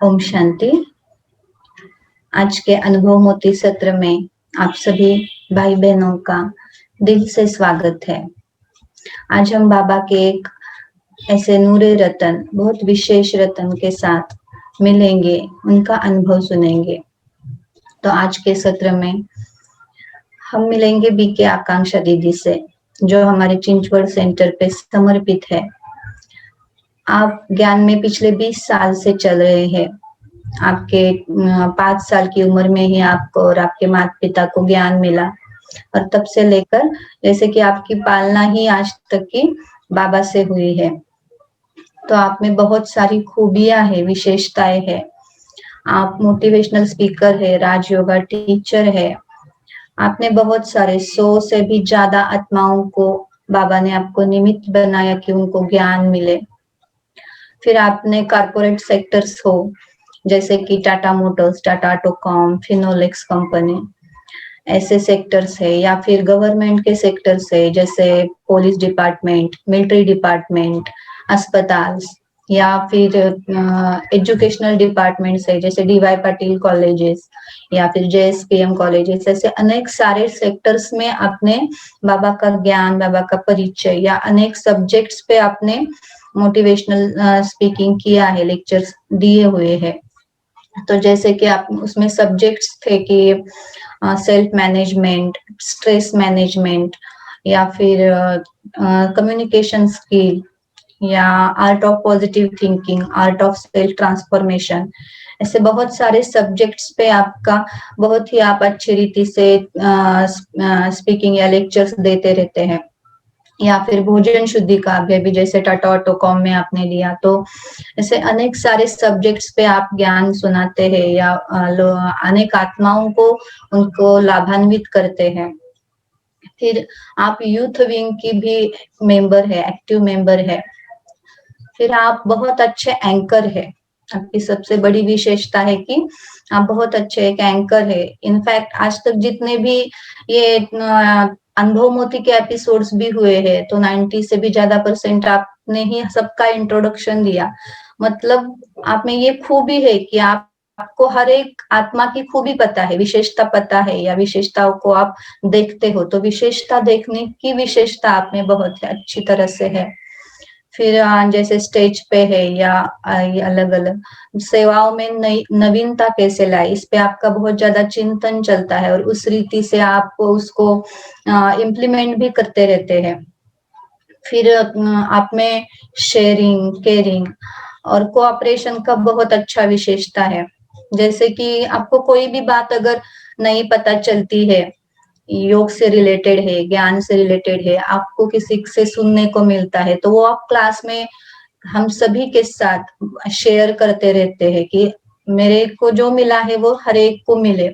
ओम शांति। आज के अनुभव मोती सत्र में आप सभी भाई बहनों का दिल से स्वागत है। आज हम बाबा के एक ऐसे नूरे रतन, बहुत विशेष रतन के साथ मिलेंगे, उनका अनुभव सुनेंगे। तो आज के सत्र में हम मिलेंगे बीके आकांक्षा दीदी से, जो हमारे चिंचवड़ सेंटर पे समर्पित है। आप ज्ञान में पिछले 20 साल से चल रहे हैं। आपके 5 साल की उम्र में ही आपको और आपके माता पिता को ज्ञान मिला और तब से लेकर जैसे कि आपकी पालना ही आज तक की बाबा से हुई है। तो आप में बहुत सारी खूबियां है, विशेषताएं है। आप मोटिवेशनल स्पीकर है, राजयोगा टीचर है। आपने बहुत सारे 100 से भी ज्यादा आत्माओं को बाबा ने आपको निमित्त बनाया कि उनको ज्ञान मिले। फिर आपने कॉर्पोरेट सेक्टर्स हो जैसे कि टाटा मोटर्स, टाटा ऑटोकॉम, फिनोलेक्स कंपनी, ऐसे सेक्टर्स है, या फिर गवर्नमेंट के सेक्टर्स है जैसे पुलिस डिपार्टमेंट, मिलिट्री डिपार्टमेंट, अस्पताल, या फिर एजुकेशनल डिपार्टमेंट्स है जैसे डीवाई पाटिल कॉलेजेस या फिर जेएसपीएम कॉलेजेस। ऐसे अनेक सारे सेक्टर्स में आपने बाबा का ज्ञान, बाबा का परिचय या अनेक सब्जेक्ट्स पे आपने मोटिवेशनल स्पीकिंग किया है, लेक्चर्स दिए हुए हैं। तो जैसे कि आप उसमें सब्जेक्ट्स थे कि सेल्फ मैनेजमेंट, स्ट्रेस मैनेजमेंट, या फिर कम्युनिकेशन स्किल, या art of positive thinking, art of self transformation. ऐसे बहुत सारे सब्जेक्ट्स पे आपका बहुत ही आप अच्छी रीति से स्पीकिंग या लेक्चर्स देते रहते हैं। या फिर भोजन शुद्धि का अभ्यास भी जैसे टाटा ऑटोकॉम में आपने लिया। तो ऐसे अनेक सारे सब्जेक्ट्स पे आप ज्ञान सुनाते हैं या अनेक आत्माओं को उनको लाभान्वित करते हैं। फिर आप यूथ विंग की भी मेंबर है, एक्टिव मेंबर है। फिर आप बहुत अच्छे एंकर है। आपकी सबसे बड़ी विशेषता है कि आप बहुत अच्छे एक एंकर है। इनफैक्ट आज तक जितने भी ये अनुभव मोती के एपिसोड्स भी हुए हैं तो 90 से भी ज्यादा % आपने ही सबका इंट्रोडक्शन दिया। मतलब आप में ये खूबी है कि आपको हर एक आत्मा की खूबी पता है, विशेषता पता है, या विशेषताओं को आप देखते हो। तो विशेषता देखने की विशेषता आप में बहुत अच्छी तरह से है। फिर जैसे स्टेज पे है या अलग अलग सेवाओं में नवीनता कैसे लाए, इस पे आपका बहुत ज्यादा चिंतन चलता है और उस रीति से आप उसको इम्प्लीमेंट भी करते रहते हैं। फिर आप में शेयरिंग, केयरिंग और कोऑपरेशन का बहुत अच्छा विशेषता है। जैसे कि आपको कोई भी बात अगर नहीं पता चलती है, योग से रिलेटेड है, ज्ञान से रिलेटेड है, आपको किसी से सुनने को मिलता है, तो वो आप क्लास में हम सभी के साथ शेयर करते रहते हैं कि मेरे को जो मिला है वो हर एक को मिले।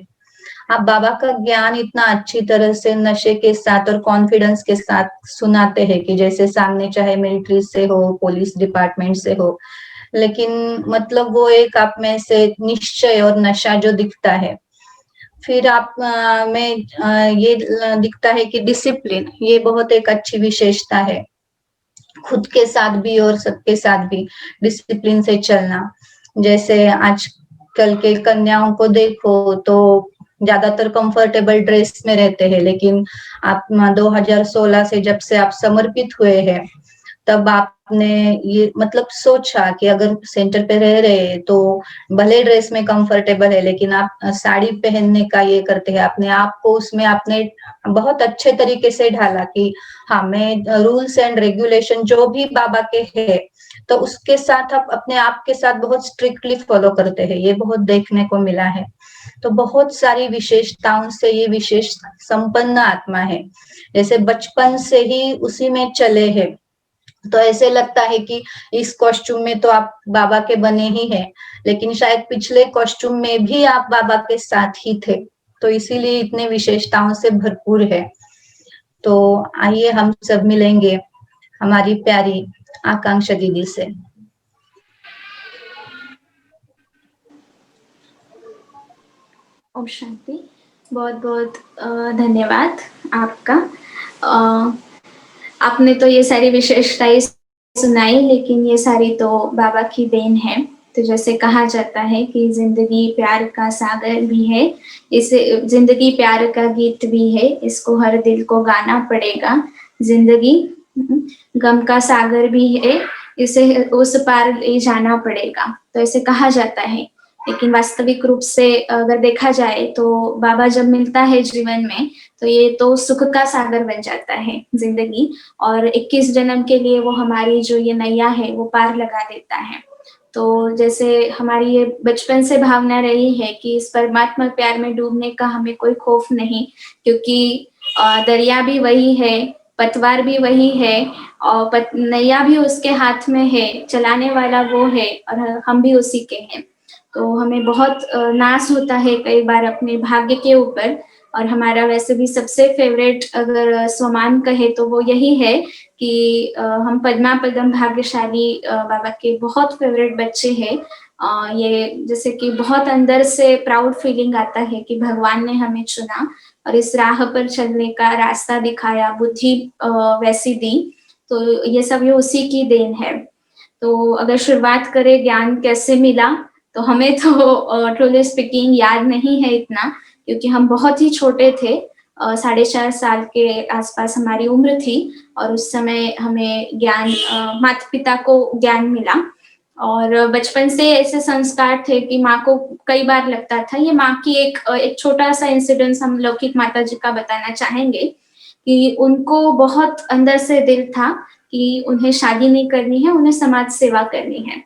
आप बाबा का ज्ञान इतना अच्छी तरह से नशे के साथ और कॉन्फिडेंस के साथ सुनाते हैं कि जैसे सामने चाहे मिलिट्री से हो, पुलिस डिपार्टमेंट से हो, लेकिन मतलब वो एक आप में से निश्चय और नशा जो दिखता है। फिर आप में ये दिखता है कि डिसिप्लिन, ये बहुत एक अच्छी विशेषता है। खुद के साथ भी और सबके साथ भी डिसिप्लिन से चलना। जैसे आजकल के कन्याओं को देखो तो ज्यादातर कंफर्टेबल ड्रेस में रहते हैं, लेकिन आप 2016 से जब से आप समर्पित हुए हैं तब आपने ये मतलब सोचा कि अगर सेंटर पे रह रहे तो भले ड्रेस में कंफर्टेबल है लेकिन आप साड़ी पहनने का ये करते हैं। अपने आप को उसमें आपने बहुत अच्छे तरीके से ढाला कि हाँ, मैं रूल्स एंड रेगुलेशन जो भी बाबा के है तो उसके साथ आप अपने आप के साथ बहुत स्ट्रिक्टली फॉलो करते हैं। ये बहुत देखने को मिला है। तो बहुत सारी विशेषताओं से ये विशेष संपन्न आत्मा है। जैसे बचपन से ही उसी में चले हैं, तो ऐसे लगता है कि इस कॉस्ट्यूम में तो आप बाबा के बने ही हैं, लेकिन शायद पिछले कॉस्ट्यूम में भी आप बाबा के साथ ही थे, तो इसीलिए इतने विशेषताओं से भरपूर है। तो आइए हम सब मिलेंगे हमारी प्यारी आकांक्षा दीदी से। ओम शांति। बहुत बहुत धन्यवाद आपका। आपने तो ये सारी विशेषताएं सुनाई, लेकिन ये सारी तो बाबा की देन है। तो जैसे कहा जाता है कि जिंदगी प्यार का सागर भी है, इसे जिंदगी प्यार का गीत भी है, इसको हर दिल को गाना पड़ेगा। जिंदगी गम का सागर भी है, इसे उस पार ले जाना पड़ेगा। तो ऐसे कहा जाता है, लेकिन वास्तविक रूप से अगर देखा जाए तो बाबा जब मिलता है जीवन में, तो ये तो सुख का सागर बन जाता है जिंदगी, और 21 जन्म के लिए वो हमारी जो ये नैया है वो पार लगा देता है। तो जैसे हमारी ये बचपन से भावना रही है कि इस परमात्मा प्यार में डूबने का हमें कोई खौफ नहीं, क्योंकि दरिया भी वही है, पतवार भी वही है, और नैया भी उसके हाथ में है, चलाने वाला वो है, और हम भी उसी के हैं। तो हमें बहुत नाज होता है कई बार अपने भाग्य के ऊपर, और हमारा वैसे भी सबसे फेवरेट अगर स्वमान कहे तो वो यही है कि हम पद्मा पदम भाग्यशाली बाबा के बहुत फेवरेट बच्चे हैं। ये जैसे कि बहुत अंदर से प्राउड फीलिंग आता है कि भगवान ने हमें चुना और इस राह पर चलने का रास्ता दिखाया, बुद्धि वैसी दी, तो ये सब ये उसी की देन है। तो अगर शुरुआत करें ज्ञान कैसे मिला, तो हमें तो ट्रूली स्पीकिंग याद नहीं है इतना, क्योंकि हम बहुत ही छोटे थे, 4.5 साल के आसपास हमारी उम्र थी, और उस समय हमें ज्ञान माता पिता को ज्ञान मिला। और बचपन से ऐसे संस्कार थे कि माँ को कई बार लगता था, ये माँ की एक छोटा सा इंसिडेंस हम लौकिक माता जी का बताना चाहेंगे, कि उनको बहुत अंदर से दिल था कि उन्हें शादी नहीं करनी है, उन्हें समाज सेवा करनी है।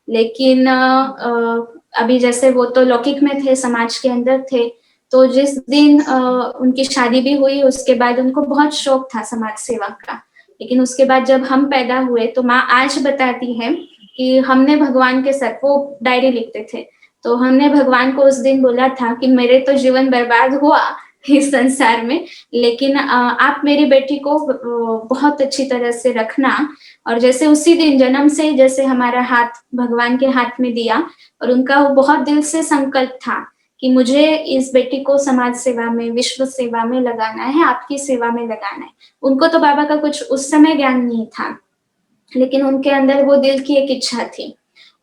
लेकिन अभी जैसे वो तो लौकिक में थे, समाज के अंदर थे, तो जिस दिन उनकी शादी भी हुई, उसके बाद उनको बहुत शौक था समाज सेवा का। लेकिन उसके बाद जब हम पैदा हुए, तो माँ आज बताती है कि हमने भगवान के साथ, वो डायरी लिखते थे, तो हमने भगवान को उस दिन बोला था कि मेरे तो जीवन बर्बाद हुआ इस संसार में, लेकिन आप मेरी बेटी को बहुत अच्छी तरह से रखना। और जैसे उसी दिन जन्म से जैसे हमारा हाथ भगवान के हाथ में दिया, और उनका वो बहुत दिल से संकल्प था कि मुझे इस बेटी को समाज सेवा में, विश्व सेवा में लगाना है, आपकी सेवा में लगाना है। उनको तो बाबा का कुछ उस समय ज्ञान नहीं था, लेकिन उनके अंदर वो दिल की एक इच्छा थी।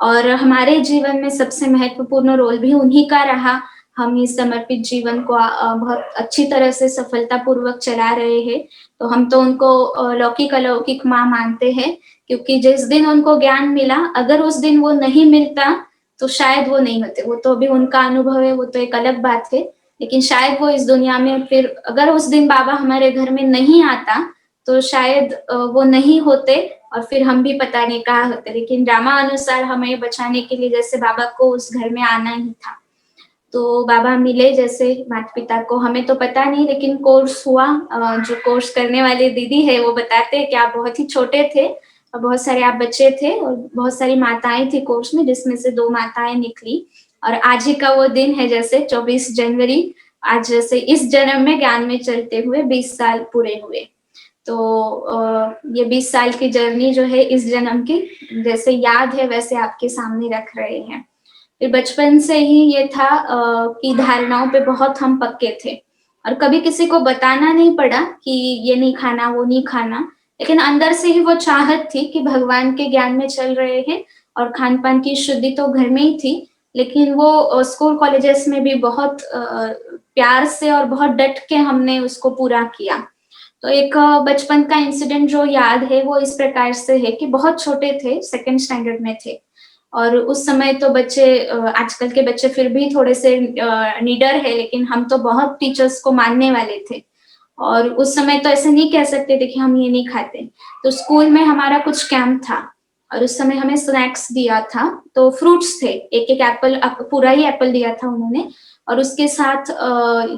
और हमारे जीवन में सबसे महत्वपूर्ण रोल भी उन्हीं का रहा। हम इस समर्पित जीवन को बहुत अच्छी तरह से सफलता पूर्वक चला रहे हैं। तो हम तो उनको लौकिक अलौकिक माँ मानते हैं, क्योंकि जिस दिन उनको ज्ञान मिला, अगर उस दिन वो नहीं मिलता तो शायद वो नहीं होते। वो तो अभी उनका अनुभव है, वो तो एक अलग बात है, लेकिन शायद वो इस दुनिया में फिर, अगर उस दिन बाबा हमारे घर में नहीं आता तो शायद वो नहीं होते, और फिर हम भी पता नहीं कहाँ होते। लेकिन ड्रामा अनुसार हमें बचाने के लिए जैसे बाबा को उस घर में आना ही था, तो बाबा मिले जैसे माता पिता को, हमें तो पता नहीं, लेकिन कोर्स हुआ। जो कोर्स करने वाली दीदी है वो बताते हैं कि आप बहुत ही छोटे थे और बहुत सारे आप बच्चे थे, और बहुत सारी माताएं थी कोर्स में, जिसमें से 2 माताएं निकली। और आज ही का वो दिन है, जैसे 24 जनवरी, आज जैसे इस जन्म में ज्ञान में चलते हुए 20 साल पूरे हुए। तो ये 20 साल की जर्नी जो है इस जन्म की, जैसे याद है वैसे आपके सामने रख रहे हैं। फिर बचपन से ही ये था कि धारणाओं पे बहुत हम पक्के थे, और कभी किसी को बताना नहीं पड़ा कि ये नहीं खाना, वो नहीं खाना, लेकिन अंदर से ही वो चाहत थी कि भगवान के ज्ञान में चल रहे हैं, और खान पान की शुद्धि तो घर में ही थी, लेकिन वो स्कूल कॉलेजेस में भी बहुत प्यार से और बहुत डट के हमने उसको पूरा किया। तो एक बचपन का इंसिडेंट जो याद है वो इस प्रकार से है कि बहुत छोटे थे, 2nd स्टैंडर्ड में थे, और उस समय तो बच्चे, आजकल के बच्चे फिर भी थोड़े से निडर है, लेकिन हम तो बहुत टीचर्स को मानने वाले थे। और उस समय तो ऐसे नहीं कह सकते थे कि हम ये नहीं खाते। तो स्कूल में हमारा कुछ कैंप था, और उस समय हमें स्नैक्स दिया था, तो फ्रूट्स थे, एक एक एप्पल, पूरा ही एप्पल दिया था उन्होंने, और उसके साथ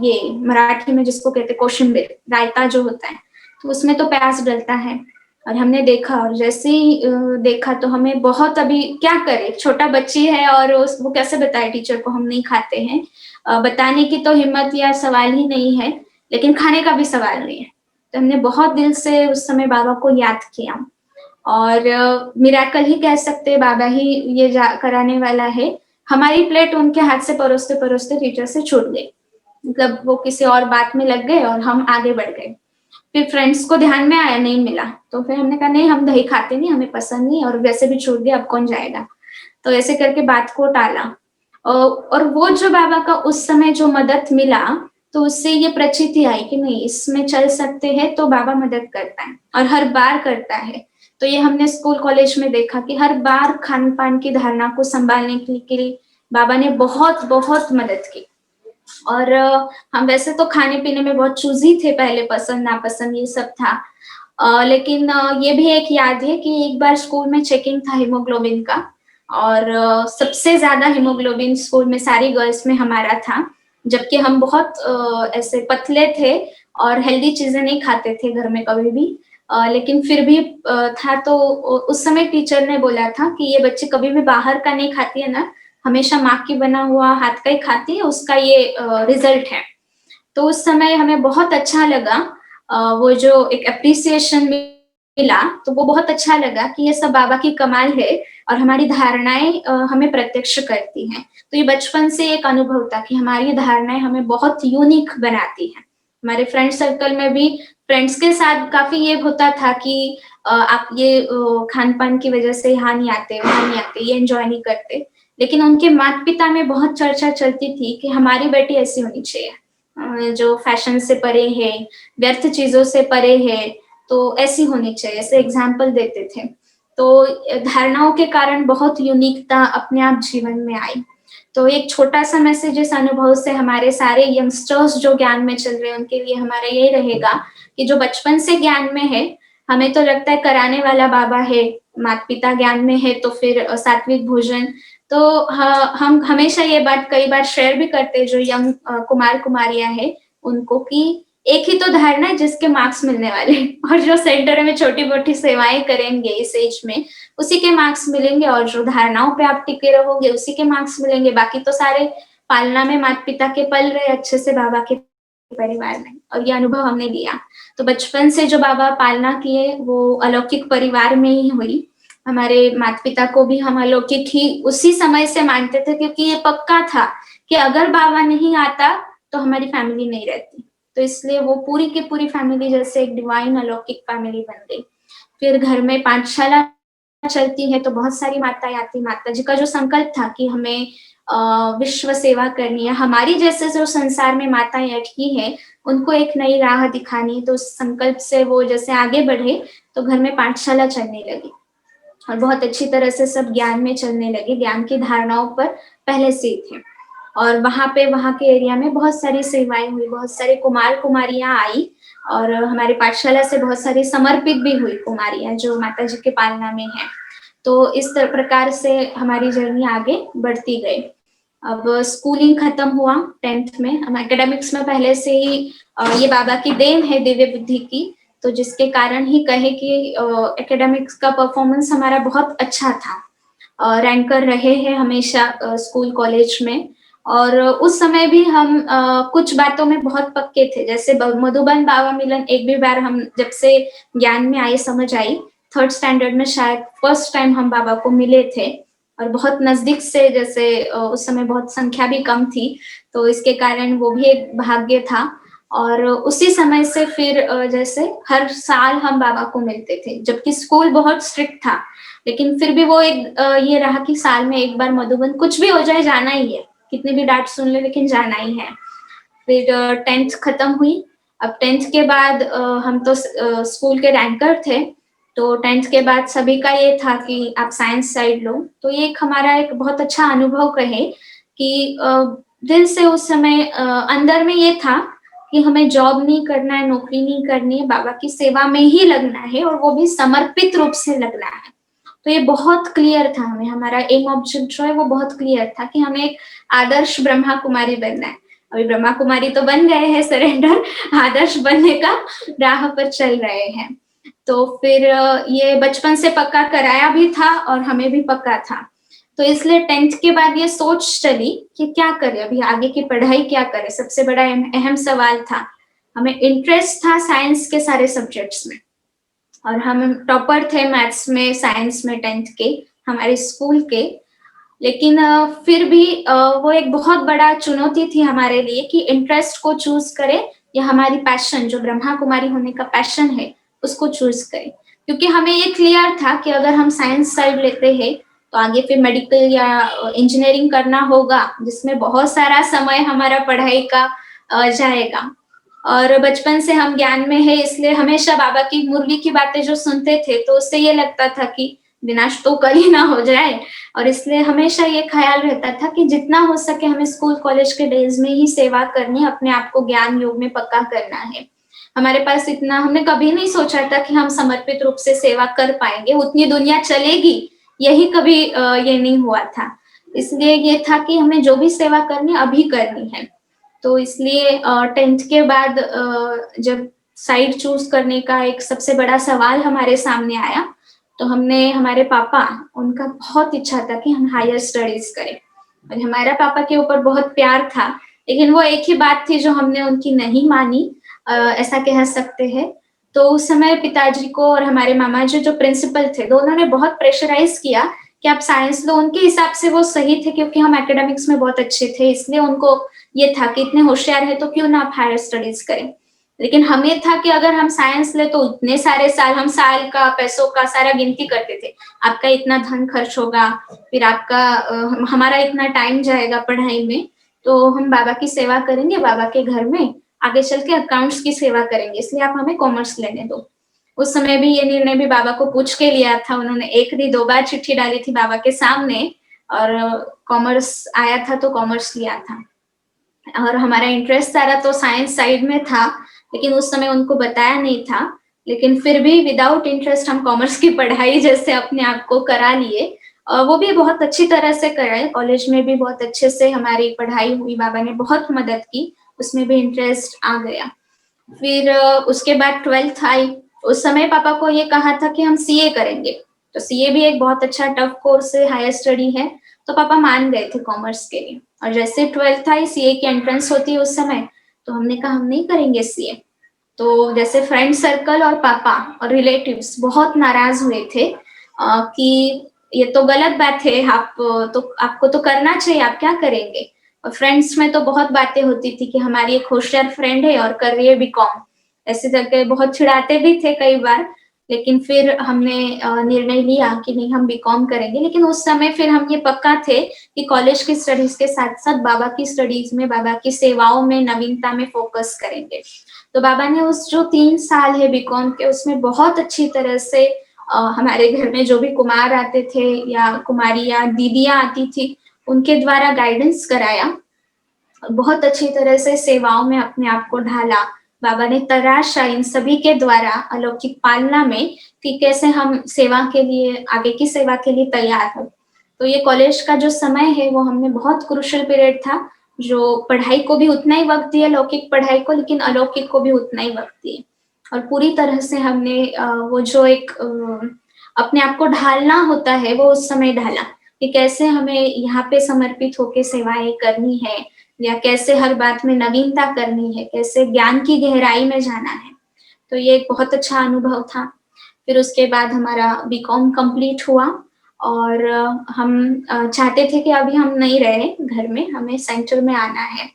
ये मराठी में जिसको कहते कोशिंबीर, रायता जो होता है, तो उसमें तो प्याज डलता है। और हमने देखा, और जैसे ही देखा तो हमें बहुत, अभी क्या करे, छोटा बच्ची है और वो कैसे बताए टीचर को हम नहीं खाते हैं। बताने की तो हिम्मत या सवाल ही नहीं है, लेकिन खाने का भी सवाल नहीं है। तो हमने बहुत दिल से उस समय बाबा को याद किया, और मिराकल ही कह सकते, बाबा ही ये कराने वाला है। हमारी प्लेट उनके हाथ से परोसते परोसते टीचर से छूट गई, मतलब वो किसी और बात में लग गए और हम आगे बढ़ गए। फिर फ्रेंड्स को ध्यान में आया, नहीं मिला, तो फिर हमने कहा नहीं, हम दही खाते नहीं, हमें पसंद नहीं, और वैसे भी छूट गया, अब कौन जाएगा। तो ऐसे करके बात को टाला। और वो जो बाबा का उस समय जो मदद मिला, तो उससे ये प्रचिति आई कि नहीं, इसमें चल सकते हैं तो बाबा मदद करता है और हर बार करता है। तो ये हमने स्कूल कॉलेज में देखा कि हर बार खान पान की धारणा को संभालने के लिए बाबा ने बहुत बहुत मदद की। और हम वैसे तो खाने पीने में बहुत चूजी थे पहले, पसंद नापसंद ये सब था। लेकिन ये भी एक याद है कि एक बार स्कूल में चेकिंग था हीमोग्लोबिन का, और सबसे ज्यादा हीमोग्लोबिन स्कूल में सारी गर्ल्स में हमारा था, जबकि हम बहुत ऐसे पतले थे और हेल्दी चीजें नहीं खाते थे घर में कभी भी। लेकिन फिर भी था, तो उस समय टीचर ने बोला था कि ये बच्चे कभी भी बाहर का नहीं खाती है ना, हमेशा माँ की बना हुआ हाथ का ही खाती है, उसका ये रिजल्ट है। तो उस समय हमें बहुत अच्छा लगा, वो जो एक अप्रिसिएशन मिला, तो वो बहुत अच्छा लगा कि ये सब बाबा की कमाल है और हमारी धारणाएं हमें प्रत्यक्ष करती हैं। तो ये बचपन से एक अनुभव था कि हमारी धारणाएं हमें बहुत यूनिक बनाती हैं। हमारे फ्रेंड सर्कल में भी फ्रेंड्स के साथ काफी ये होता था कि आप ये खान पान की वजह से यहाँ नहीं आते, वहां नहीं आते, ये एंजॉय नहीं करते। लेकिन उनके माता पिता में बहुत चर्चा चलती थी कि हमारी बेटी ऐसी होनी चाहिए, जो फैशन से परे है, व्यर्थ चीजों से परे है, तो ऐसी होनी चाहिए, ऐसे एग्जाम्पल देते थे। तो धारणाओं के कारण बहुत यूनिकता अपने आप जीवन में आई। तो एक छोटा सा मैसेज इस अनुभव से हमारे सारे यंगस्टर्स जो ज्ञान में चल रहे हैं उनके लिए हमारा यही रहेगा कि जो बचपन से ज्ञान में है, हमें तो लगता है कराने वाला बाबा है, माता पिता ज्ञान में है, तो फिर सात्विक भोजन। तो हम हमेशा ये बात कई बार शेयर भी करते हैं जो यंग कुमार कुमारियां हैं उनको, कि एक ही तो धारणा है जिसके मार्क्स मिलने वाले और जो सेंटर में छोटी मोटी सेवाएं करेंगे इस एज में, उसी के मार्क्स मिलेंगे, और जो धारणाओं पे आप टिके रहोगे उसी के मार्क्स मिलेंगे। बाकी तो सारे पालना में माता पिता के पल रहे अच्छे से बाबा के परिवार में, और ये अनुभव हमने लिया। तो बचपन से जो बाबा पालना किए वो अलौकिक परिवार में ही हुई। हमारे माता पिता को भी हम अलौकिक ही उसी समय से मानते थे, क्योंकि ये पक्का था कि अगर बाबा नहीं आता तो हमारी फैमिली नहीं रहती। तो इसलिए वो पूरी की पूरी फैमिली जैसे एक डिवाइन अलौकिक फैमिली बन गई। फिर घर में पाठशाला चलती है तो बहुत सारी माताएं आती। माता जी का जो संकल्प था कि हमें विश्व सेवा करनी है, हमारी जैसे जो संसार में माताएं अटकी है उनको एक नई राह दिखानी है, तो उस संकल्प से वो जैसे आगे बढ़े तो घर में पाठशाला चलने लगी और बहुत अच्छी तरह से सब ज्ञान में चलने लगे, ज्ञान की धारणाओं पर पहले से ही थे। और वहाँ के एरिया में बहुत सारी सेवाएं हुई, बहुत सारे कुमार कुमारियां आई, और हमारे पाठशाला से बहुत सारी समर्पित भी हुई कुमारियां जो माता जी के पालना में है। तो इस प्रकार से हमारी जर्नी आगे बढ़ती गई। अब स्कूलिंग खत्म हुआ 10th में, हम एकेडमिक्स में पहले से ही ये बाबा की देन है दिव्य बुद्धि की, तो जिसके कारण ही कहे कि एकेडमिक्स का परफॉर्मेंस हमारा बहुत अच्छा था, रैंकर रहे हैं हमेशा स्कूल कॉलेज में। और उस समय भी हम कुछ बातों में बहुत पक्के थे, जैसे मधुबन बाबा मिलन एक भी बार हम जब से ज्ञान में आए, समझ आई, 3rd स्टैंडर्ड में शायद फर्स्ट टाइम हम बाबा को मिले थे, और बहुत नजदीक से, जैसे उस समय बहुत संख्या भी कम थी, तो इसके कारण वो भी एक भाग्य था। और उसी समय से फिर जैसे हर साल हम बाबा को मिलते थे, जबकि स्कूल बहुत स्ट्रिक्ट था, लेकिन फिर भी वो एक ये रहा कि साल में एक बार मधुबन, कुछ भी हो जाए जाना ही है, कितनी भी डांट सुन ले लेकिन जाना ही है। फिर 10th खत्म हुई। अब 10th के बाद हम तो स्कूल के रैंकर थे, तो 10th के बाद सभी का ये था कि आप साइंस साइड लो। तो ये एक हमारा एक बहुत अच्छा अनुभव कहे कि दिल से उस समय अंदर में ये था कि हमें जॉब नहीं करना है, नौकरी नहीं करनी है, बाबा की सेवा में ही लगना है, और वो भी समर्पित रूप से लगना है। तो ये बहुत क्लियर था हमें, हमारा एम ऑब्जेक्ट जो है वो बहुत क्लियर था कि हमें एक आदर्श ब्रह्मा कुमारी बनना है। अभी ब्रह्मा कुमारी तो बन गए हैं, सरेंडर, आदर्श बनने का राह पर चल रहे हैं। तो फिर ये बचपन से पक्का कराया भी था और हमें भी पक्का था। तो इसलिए 10th के बाद ये सोच चली कि क्या करें, अभी आगे की पढ़ाई क्या करें। सबसे बड़ा अहम सवाल था, हमें इंटरेस्ट था साइंस के सारे सब्जेक्ट्स में, और हम टॉपर थे मैथ्स में, साइंस में 10th के हमारे स्कूल के। लेकिन फिर भी वो एक बहुत बड़ा चुनौती थी हमारे लिए कि इंटरेस्ट को चूज करें या हमारी पैशन, जो ब्रह्मा कुमारी होने का पैशन है, उसको चूज करें। क्योंकि हमें ये क्लियर था कि अगर हम साइंस साइड लेते हैं तो आगे फिर मेडिकल या इंजीनियरिंग करना होगा, जिसमें बहुत सारा समय हमारा पढ़ाई का जाएगा। और बचपन से हम ज्ञान में है, इसलिए हमेशा बाबा की मुरली की बातें जो सुनते थे, तो उससे ये लगता था कि विनाश तो कहीं ना हो जाए। और इसलिए हमेशा ये ख्याल रहता था कि जितना हो सके हमें स्कूल कॉलेज के डेज में ही सेवा करनी, अपने आप को ज्ञान योग में पक्का करना है। हमारे पास इतना, हमने कभी नहीं सोचा था कि हम समर्पित रूप से सेवा कर पाएंगे, उतनी दुनिया चलेगी, यही कभी ये नहीं हुआ था। इसलिए ये था कि हमें जो भी सेवा करनी अभी करनी है। तो इसलिए 10th के बाद जब साइड चूज करने का एक सबसे बड़ा सवाल हमारे सामने आया, तो हमने, हमारे पापा, उनका बहुत इच्छा था कि हम हायर स्टडीज करें, और हमारा पापा के ऊपर बहुत प्यार था, लेकिन वो एक ही बात थी जो हमने उनकी नहीं मानी, ऐसा कह सकते हैं। तो उस समय पिताजी को और हमारे मामा जी जो प्रिंसिपल थे, दोनों ने बहुत प्रेशराइज किया कि आप साइंस लो। उनके हिसाब से वो सही थे, क्योंकि हम एकेडमिक्स में बहुत अच्छे थे, इसलिए उनको ये था कि इतने होशियार है तो क्यों ना आप हायर स्टडीज करें। लेकिन हमें था कि अगर हम साइंस ले तो इतने सारे साल, हम साल का पैसों का सारा गिनती करते थे, आपका इतना धन खर्च होगा, फिर आपका हमारा इतना टाइम जाएगा पढ़ाई में, तो हम बाबा की सेवा करेंगे, बाबा के घर में आगे चल के अकाउंट्स की सेवा करेंगे, इसलिए आप हमें कॉमर्स लेने दो। उस समय भी ये निर्णय भी बाबा को पूछ के लिया था, उन्होंने एक नहीं 2 बार चिट्ठी डाली थी बाबा के सामने, और कॉमर्स आया था तो कॉमर्स लिया था। और हमारा इंटरेस्ट सारा तो साइंस साइड में था, लेकिन उस समय उनको बताया नहीं था, लेकिन फिर भी विदाउट इंटरेस्ट हम कॉमर्स की पढ़ाई जैसे अपने आप को करा लिए, और वो भी बहुत अच्छी तरह से कराए। कॉलेज में भी बहुत अच्छे से हमारी पढ़ाई हुई, बाबा ने बहुत मदद की, उसमें भी इंटरेस्ट आ गया। फिर उसके बाद 12th आई, उस समय पापा को ये कहा था कि हम सीए करेंगे, तो सीए भी एक बहुत अच्छा टफ कोर्स है, हायर स्टडी है, तो पापा मान गए थे कॉमर्स के लिए। और जैसे 12th आई, सीए की एंट्रेंस होती है उस समय, तो हमने कहा हम नहीं करेंगे सीए। तो जैसे फ्रेंड सर्कल और पापा और रिलेटिव्स बहुत नाराज हुए थे कि ये तो गलत बात है, आप तो, आपको तो करना चाहिए, आप क्या करेंगे। और फ्रेंड्स में तो बहुत बातें होती थी कि हमारी एक होशियार फ्रेंड है और कर रही है बीकॉम, ऐसे करके बहुत चिढ़ाते भी थे कई बार। लेकिन फिर हमने निर्णय लिया कि नहीं, हम बीकॉम करेंगे। लेकिन उस समय फिर हम ये पक्का थे कि कॉलेज की स्टडीज के साथ साथ बाबा की स्टडीज में, बाबा की सेवाओं में, नवीनता में फोकस करेंगे। तो बाबा ने उस जो 3 साल है बीकॉम के, उसमें बहुत अच्छी तरह से हमारे घर में जो भी कुमार आते थे या कुमारी या दीदियां आती थी, उनके द्वारा गाइडेंस कराया, बहुत अच्छी तरह से सेवाओं में अपने आप को ढाला। बाबा ने तराशा इन सभी के द्वारा अलौकिक पालना में कि कैसे हम सेवा के लिए, आगे की सेवा के लिए तैयार हो। तो ये कॉलेज का जो समय है वो हमने बहुत क्रूशियल पीरियड था, जो पढ़ाई को भी उतना ही वक्त दिया, लौकिक पढ़ाई को, लेकिन अलौकिक को भी उतना ही वक्त दिया। और पूरी तरह से हमने वो जो एक अपने आप को ढालना होता है, वो उस समय ढाला कि कैसे हमें यहाँ पे समर्पित होके सेवाएं करनी है, या कैसे हर बात में नवीनता करनी है, कैसे ज्ञान की गहराई में जाना है। तो ये एक बहुत अच्छा अनुभव था। फिर उसके बाद हमारा बीकॉम कंप्लीट हुआ, और हम चाहते थे कि अभी हम नहीं रहे घर में, हमें सेंटर में आना है।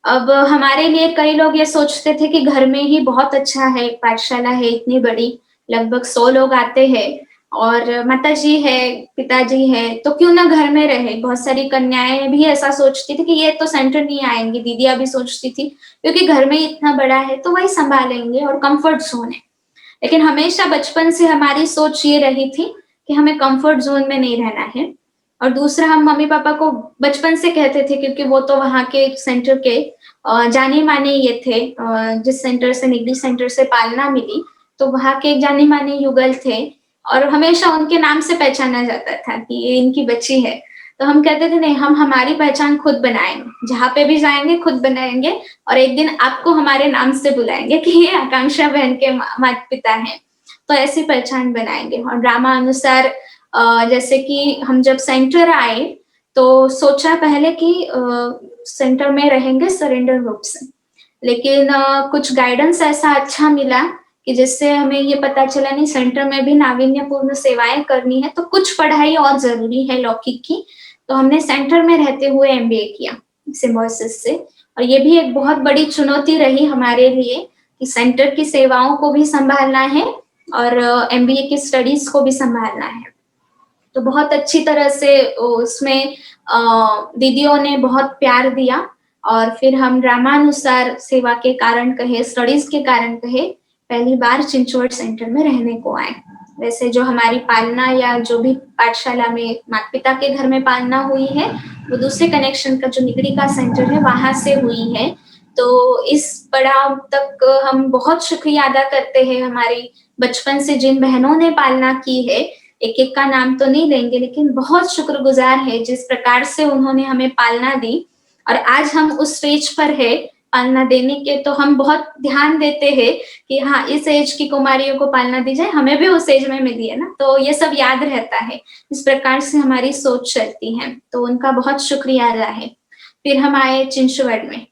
अब हमारे लिए कई लोग ये सोचते थे कि घर में ही बहुत अच्छा है, पाठशाला है इतनी बड़ी, लगभग 100 लोग आते हैं, और माताजी है, पिताजी है, तो क्यों ना घर में रहे। बहुत सारी कन्याएं भी ऐसा सोचती थी कि ये तो सेंटर नहीं आएंगी, दीदियां भी सोचती थी, क्योंकि घर में इतना बड़ा है तो वही संभालेंगे और कंफर्ट जोन है। लेकिन हमेशा बचपन से हमारी सोच ये रही थी कि हमें कंफर्ट जोन में नहीं रहना है। और दूसरा, हम मम्मी पापा को बचपन से कहते थे, क्योंकि वो तो वहाँ के सेंटर के जाने माने ये थे, जिस सेंटर से, निगडी सेंटर से पालना मिली, तो वहाँ के जाने माने युगल थे, और हमेशा उनके नाम से पहचाना जाता था कि ये इनकी बच्ची है। तो हम कहते थे नहीं, हम हमारी पहचान खुद बनाएंगे, जहाँ पे भी जाएंगे खुद बनाएंगे, और एक दिन आपको हमारे नाम से बुलाएंगे कि ये आकांक्षा बहन के माता पिता हैं, तो ऐसी पहचान बनाएंगे। और ड्रामा अनुसार जैसे कि हम जब सेंटर आए, तो सोचा पहले कि सेंटर में रहेंगे सरेंडर रूप से, लेकिन कुछ गाइडेंस ऐसा अच्छा मिला कि जिससे हमें ये पता चला नहीं, सेंटर में भी नावीन्यपूर्ण सेवाएं करनी है तो कुछ पढ़ाई और जरूरी है लौकिक की। तो हमने सेंटर में रहते हुए एमबीए किया सिम्बोसिस से, और ये भी एक बहुत बड़ी चुनौती रही हमारे लिए कि सेंटर की सेवाओं को भी संभालना है और एमबीए की स्टडीज को भी संभालना है। तो बहुत अच्छी तरह से उसमें दीदियों ने बहुत प्यार दिया और फिर हम ड्रामानुसार सेवा के कारण कहे, स्टडीज के कारण कहे, पहली बार चिंचवड सेंटर में रहने को आए। वैसे जो हमारी पालना या जो भी पाठशाला में माता पिता के घर में पालना हुई है, वो दूसरे कनेक्शन का जो निगड़ी का सेंटर है वहां से हुई है। तो इस पड़ाव तक हम बहुत शुक्रिया अदा करते हैं हमारी बचपन से जिन बहनों ने पालना की है। एक एक का नाम तो नहीं लेंगे, लेकिन बहुत शुक्रगुजार है जिस प्रकार से उन्होंने हमें पालना दी और आज हम उस स्टेज पर है पालना देने के। तो हम बहुत ध्यान देते हैं कि हाँ, इस एज की कुमारियों को पालना दी जाए, हमें भी उस एज में मिली है ना, तो ये सब याद रहता है। इस प्रकार से हमारी सोच चलती है, तो उनका बहुत शुक्रिया अदा है। फिर हम आए चिंचवड में।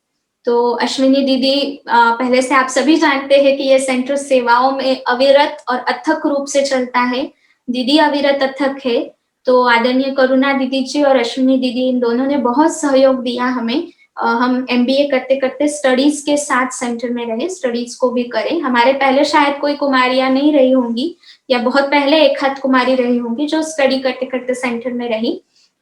तो अश्विनी दीदी, पहले से आप सभी जानते हैं कि ये सेंटर सेवाओं में अविरत और अथक रूप से चलता है। दीदी अविरत अथक है, तो आदरणीय करुणा दीदी जी और अश्विनी दीदी इन दोनों ने बहुत सहयोग दिया हमें। हम एमबीए करते करते स्टडीज के साथ सेंटर में रहे, स्टडीज को भी करें। हमारे पहले शायद कोई कुमारियां नहीं रही होंगी या बहुत पहले एक हाथ कुमारी रही होंगी जो स्टडी करते करते सेंटर में रही,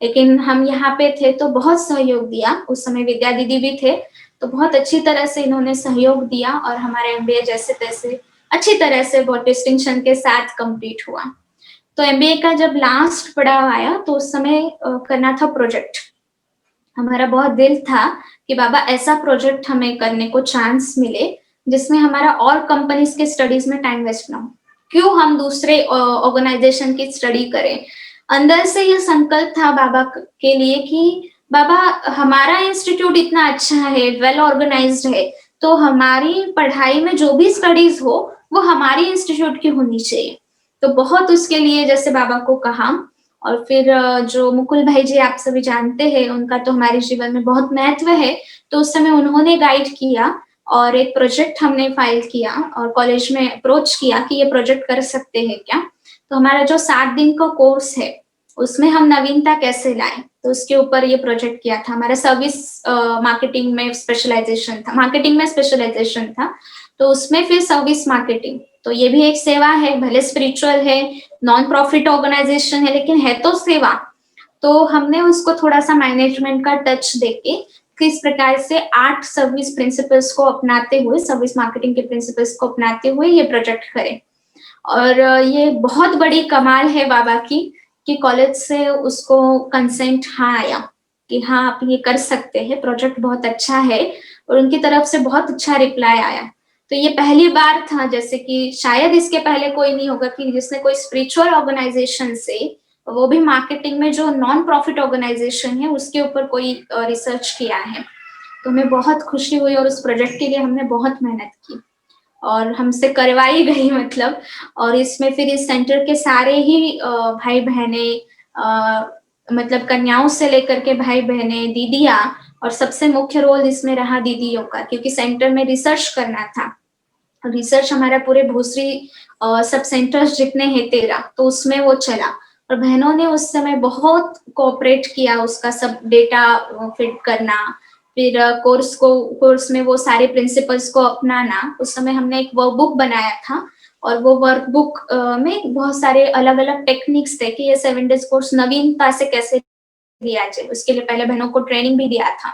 लेकिन हम यहाँ पे थे तो बहुत सहयोग दिया। उस समय विद्या दीदी भी थे, तो बहुत अच्छी तरह से इन्होंने सहयोग दिया और हमारा एमबीए जैसे तैसे अच्छी तरह से बहुत डिस्टिंक्शन के साथ कंप्लीट हुआ। तो एमबीए का जब लास्ट पड़ाव आया तो उस समय करना था प्रोजेक्ट। हमारा बहुत दिल था कि बाबा ऐसा प्रोजेक्ट हमें करने को चांस मिले जिसमें हमारा और कंपनीज के स्टडीज में टाइम वेस्ट ना हो, क्यों हम दूसरे ऑर्गेनाइजेशन की स्टडी करें। अंदर से ये संकल्प था बाबा के लिए कि बाबा हमारा इंस्टीट्यूट इतना अच्छा है, वेल ऑर्गेनाइज्ड है, तो हमारी पढ़ाई में जो भी स्टडीज हो वो हमारी इंस्टीट्यूट की होनी चाहिए। तो बहुत उसके लिए जैसे बाबा को कहा। और फिर जो मुकुल भाई जी आप सभी जानते हैं, उनका तो हमारे जीवन में बहुत महत्व है। तो उस समय उन्होंने गाइड किया और एक प्रोजेक्ट हमने फाइल किया और कॉलेज में अप्रोच किया कि ये प्रोजेक्ट कर सकते हैं क्या। तो हमारा जो 7 दिन का कोर्स है उसमें हम नवीनता कैसे लाएं, तो उसके ऊपर ये प्रोजेक्ट किया था। हमारा सर्विस मार्केटिंग में स्पेशलाइजेशन था, मार्केटिंग में स्पेशलाइजेशन था, तो उसमें फिर सर्विस मार्केटिंग, तो ये भी एक सेवा है, भले स्पिरिचुअल है, नॉन प्रॉफिट ऑर्गेनाइजेशन है, लेकिन है तो सेवा। तो हमने उसको थोड़ा सा मैनेजमेंट का टच देके किस प्रकार से 8 सर्विस प्रिंसिपल्स को अपनाते हुए, सर्विस मार्केटिंग के प्रिंसिपल्स को अपनाते हुए ये प्रोजेक्ट करें। और ये बहुत बड़ी कमाल है बाबा की कि कॉलेज से उसको कंसेंट हाँ आया कि हाँ आप ये कर सकते हैं, प्रोजेक्ट बहुत अच्छा है, और उनकी तरफ से बहुत अच्छा रिप्लाई आया। तो ये पहली बार था, जैसे कि शायद इसके पहले कोई नहीं होगा कि जिसने कोई स्पिरिचुअल ऑर्गेनाइजेशन से, वो भी मार्केटिंग में जो नॉन प्रॉफिट ऑर्गेनाइजेशन है उसके ऊपर कोई रिसर्च किया है। तो हमें बहुत खुशी हुई और उस प्रोजेक्ट के लिए हमने बहुत मेहनत की और हमसे करवाई गई मतलब। और इसमें फिर इस सेंटर के सारे ही भाई बहने, मतलब कन्याओं से लेकर के भाई बहने, दीदियां, और सबसे मुख्य रोल इसमें रहा दीदियों का, क्योंकि सेंटर में रिसर्च करना था। रिसर्च हमारा पूरे भोसरी सब सेंटर्स जितने हैं 13, तो उसमें वो चला और बहनों ने उस समय बहुत कोऑपरेट किया, उसका सब डेटा फिट करना, फिर कोर्स में वो सारे प्रिंसिपल्स को अपनाना। उस समय हमने एक वर्कबुक बनाया था और वो वर्कबुक में बहुत सारे अलग अलग टेक्निक्स थे कि ये 7 डेज कोर्स नवीनता से कैसे दिया जाए। उसके लिए पहले बहनों को ट्रेनिंग भी दिया था।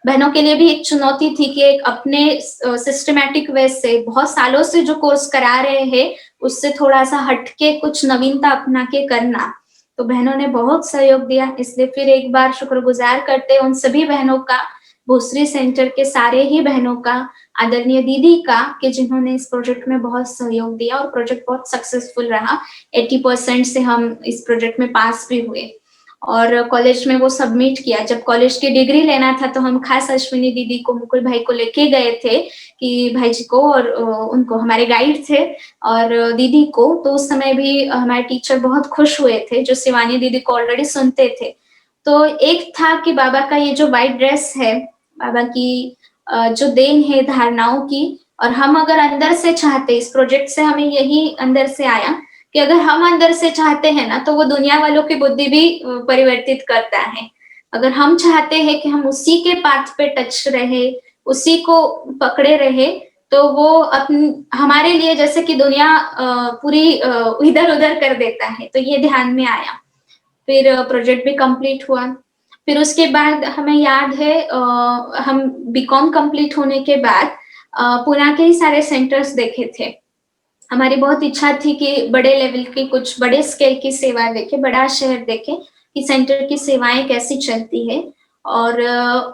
बहनों के लिए भी एक चुनौती थी कि एक अपने सिस्टमैटिक वे से बहुत सालों से जो कोर्स करा रहे हैं उससे थोड़ा सा हटके कुछ नवीनता अपना के करना। तो बहनों ने बहुत सहयोग दिया, इसलिए फिर एक बार शुक्रगुजार करते उन सभी बहनों का, भोसरी सेंटर के सारे ही बहनों का, आदरणीय दीदी का, कि जिन्होंने इस प्रोजेक्ट में बहुत सहयोग दिया और प्रोजेक्ट बहुत सक्सेसफुल रहा। 80% से हम इस प्रोजेक्ट में पास भी हुए और कॉलेज में वो सबमिट किया। जब कॉलेज की डिग्री लेना था तो हम खास अश्विनी दीदी को, मुकुल भाई को लेके गए थे कि भाई जी को, और उनको, हमारे गाइड थे, और दीदी को। तो उस समय भी हमारे टीचर बहुत खुश हुए थे जो शिवानी दीदी को ऑलरेडी सुनते थे। तो एक था कि बाबा का ये जो व्हाइट ड्रेस है, बाबा की जो देन है धारणाओं की, और हम अगर अंदर से चाहते, इस प्रोजेक्ट से हमें यही अंदर से आया कि अगर हम अंदर से चाहते हैं ना तो वो दुनिया वालों की बुद्धि भी परिवर्तित करता है। अगर हम चाहते हैं कि हम उसी के पाथ पे टच रहे, उसी को पकड़े रहे, तो वो हमारे लिए जैसे कि दुनिया पूरी इधर उधर कर देता है। तो ये ध्यान में आया फिर प्रोजेक्ट भी कंप्लीट हुआ। फिर उसके बाद हमें याद है हम बीकॉम कंप्लीट होने के बाद पुणे के ही सारे सेंटर्स देखे थे। हमारी बहुत इच्छा थी कि बड़े लेवल की कुछ बड़े स्केल की सेवा देखे, बड़ा शहर देखे कि सेंटर की सेवाएं कैसी चलती है। और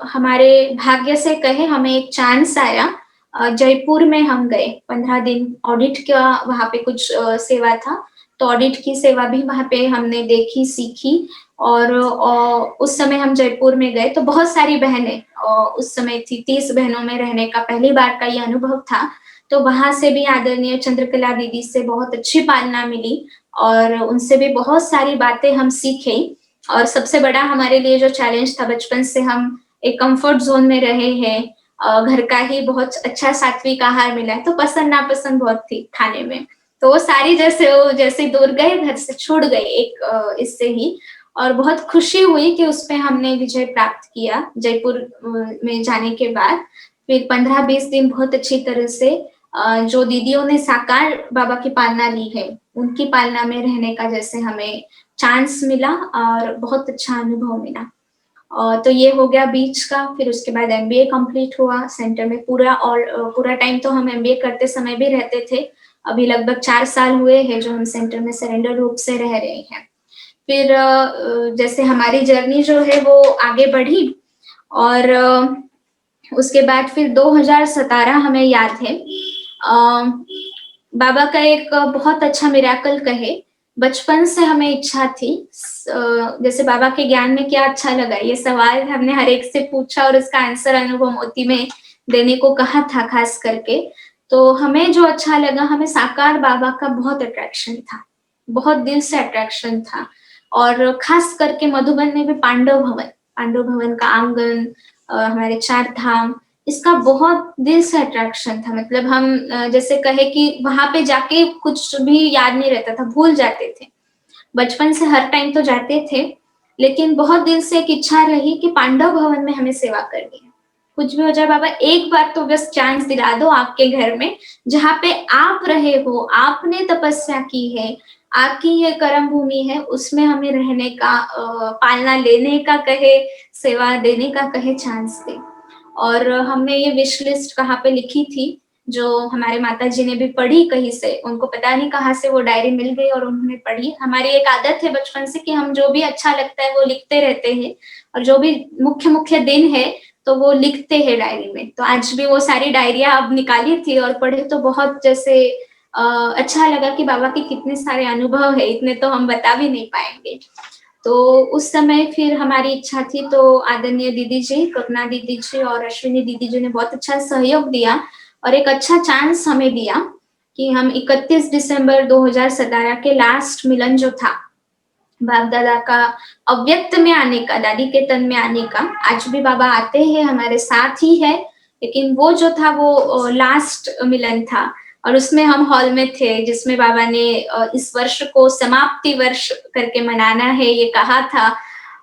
हमारे भाग्य से कहे हमें एक चांस आया, जयपुर में हम गए 15 दिन ऑडिट का, वहां पे कुछ सेवा था, तो ऑडिट की सेवा भी वहां पे हमने देखी सीखी। और उस समय हम जयपुर में गए तो बहुत सारी बहनें उस समय थी, 30 बहनों में रहने का पहली बार का ये अनुभव था। तो वहां से भी आदरणीय चंद्रकला दीदी से बहुत अच्छी पालना मिली और उनसे भी बहुत सारी बातें हम सीखे। और सबसे बड़ा हमारे लिए जो चैलेंज था, बचपन से हम एक कंफर्ट जोन में रहे हैं, घर का ही बहुत अच्छा सात्विक आहार मिला है, तो पसंद नापसंद बहुत थी खाने में, तो वो सारी जैसे दूर गए, घर से छूट गए एक इससे ही। और बहुत खुशी हुई कि उसपे हमने विजय प्राप्त किया जयपुर में जाने के बाद। फिर 15-20 दिन बहुत अच्छी तरह से जो दीदियों ने साकार बाबा की पालना ली है, उनकी पालना में रहने का जैसे हमें चांस मिला और बहुत अच्छा अनुभव मिला। तो ये हो गया बीच का। फिर उसके बाद एमबीए कंप्लीट हुआ सेंटर में पूरा, और पूरा टाइम तो हम एमबीए करते समय भी रहते थे। अभी लगभग 4 साल हुए हैं जो हम सेंटर में सरेंडर रूप से रह रहे हैं। फिर जैसे हमारी जर्नी जो है वो आगे बढ़ी, और उसके बाद फिर 2017 हमें याद है, बाबा का एक बहुत अच्छा मिराकल कहे, बचपन से हमें इच्छा थी, जैसे बाबा के ज्ञान में क्या अच्छा लगा, ये सवाल हमने हर एक से पूछा और उसका आंसर अनुभव मोती में देने को कहा था खास करके। तो हमें जो अच्छा लगा, हमें साकार बाबा का बहुत अट्रैक्शन था, बहुत दिल से अट्रैक्शन था। और खास करके मधुबन में भी पांडव भवन का आंगन, हमारे 4 धाम, इसका बहुत दिल से अट्रैक्शन था। मतलब हम जैसे कहे कि वहां पे जाके कुछ भी याद नहीं रहता था, भूल जाते थे। बचपन से हर टाइम तो जाते थे, लेकिन बहुत दिल से एक इच्छा रही कि पांडव भवन में हमें सेवा करनी है। कुछ भी हो जाए बाबा, एक बार तो बस चांस दिला दो आपके घर में, जहाँ पे आप रहे हो, आपने तपस्या की है, आपकी ये कर्म भूमि है, उसमें हमें रहने का, पालना लेने का कहे, सेवा देने का कहे, चांस दे। और हमने ये विश लिस्ट कहाँ पे लिखी थी, जो हमारे माता जी ने भी पढ़ी कहीं से, उनको पता नहीं कहाँ से वो डायरी मिल गई और उन्होंने पढ़ी। हमारी एक आदत है बचपन से कि हम जो भी अच्छा लगता है वो लिखते रहते हैं, और जो भी मुख्य मुख्य दिन है तो वो लिखते हैं डायरी में। तो आज भी वो सारी डायरिया अब निकाली थी और पढ़े तो बहुत जैसे अच्छा लगा कि बाबा के कितने सारे अनुभव है, इतने तो हम बता भी नहीं पाएंगे। तो उस समय फिर हमारी इच्छा थी, तो आदरणीय दीदी जी, कल्पना दीदी जी और अश्विनी दीदी जी ने बहुत अच्छा सहयोग दिया और एक अच्छा चांस हमें दिया कि हम 31 दिसंबर 2017 के लास्ट मिलन जो था बाप दादा का अव्यक्त में आने का, दादी के तन में आने का, आज भी बाबा आते हैं, हमारे साथ ही है, लेकिन वो जो था वो लास्ट मिलन था। और उसमें हम हॉल में थे, जिसमें बाबा ने इस वर्ष को समाप्ति वर्ष करके मनाना है ये कहा था।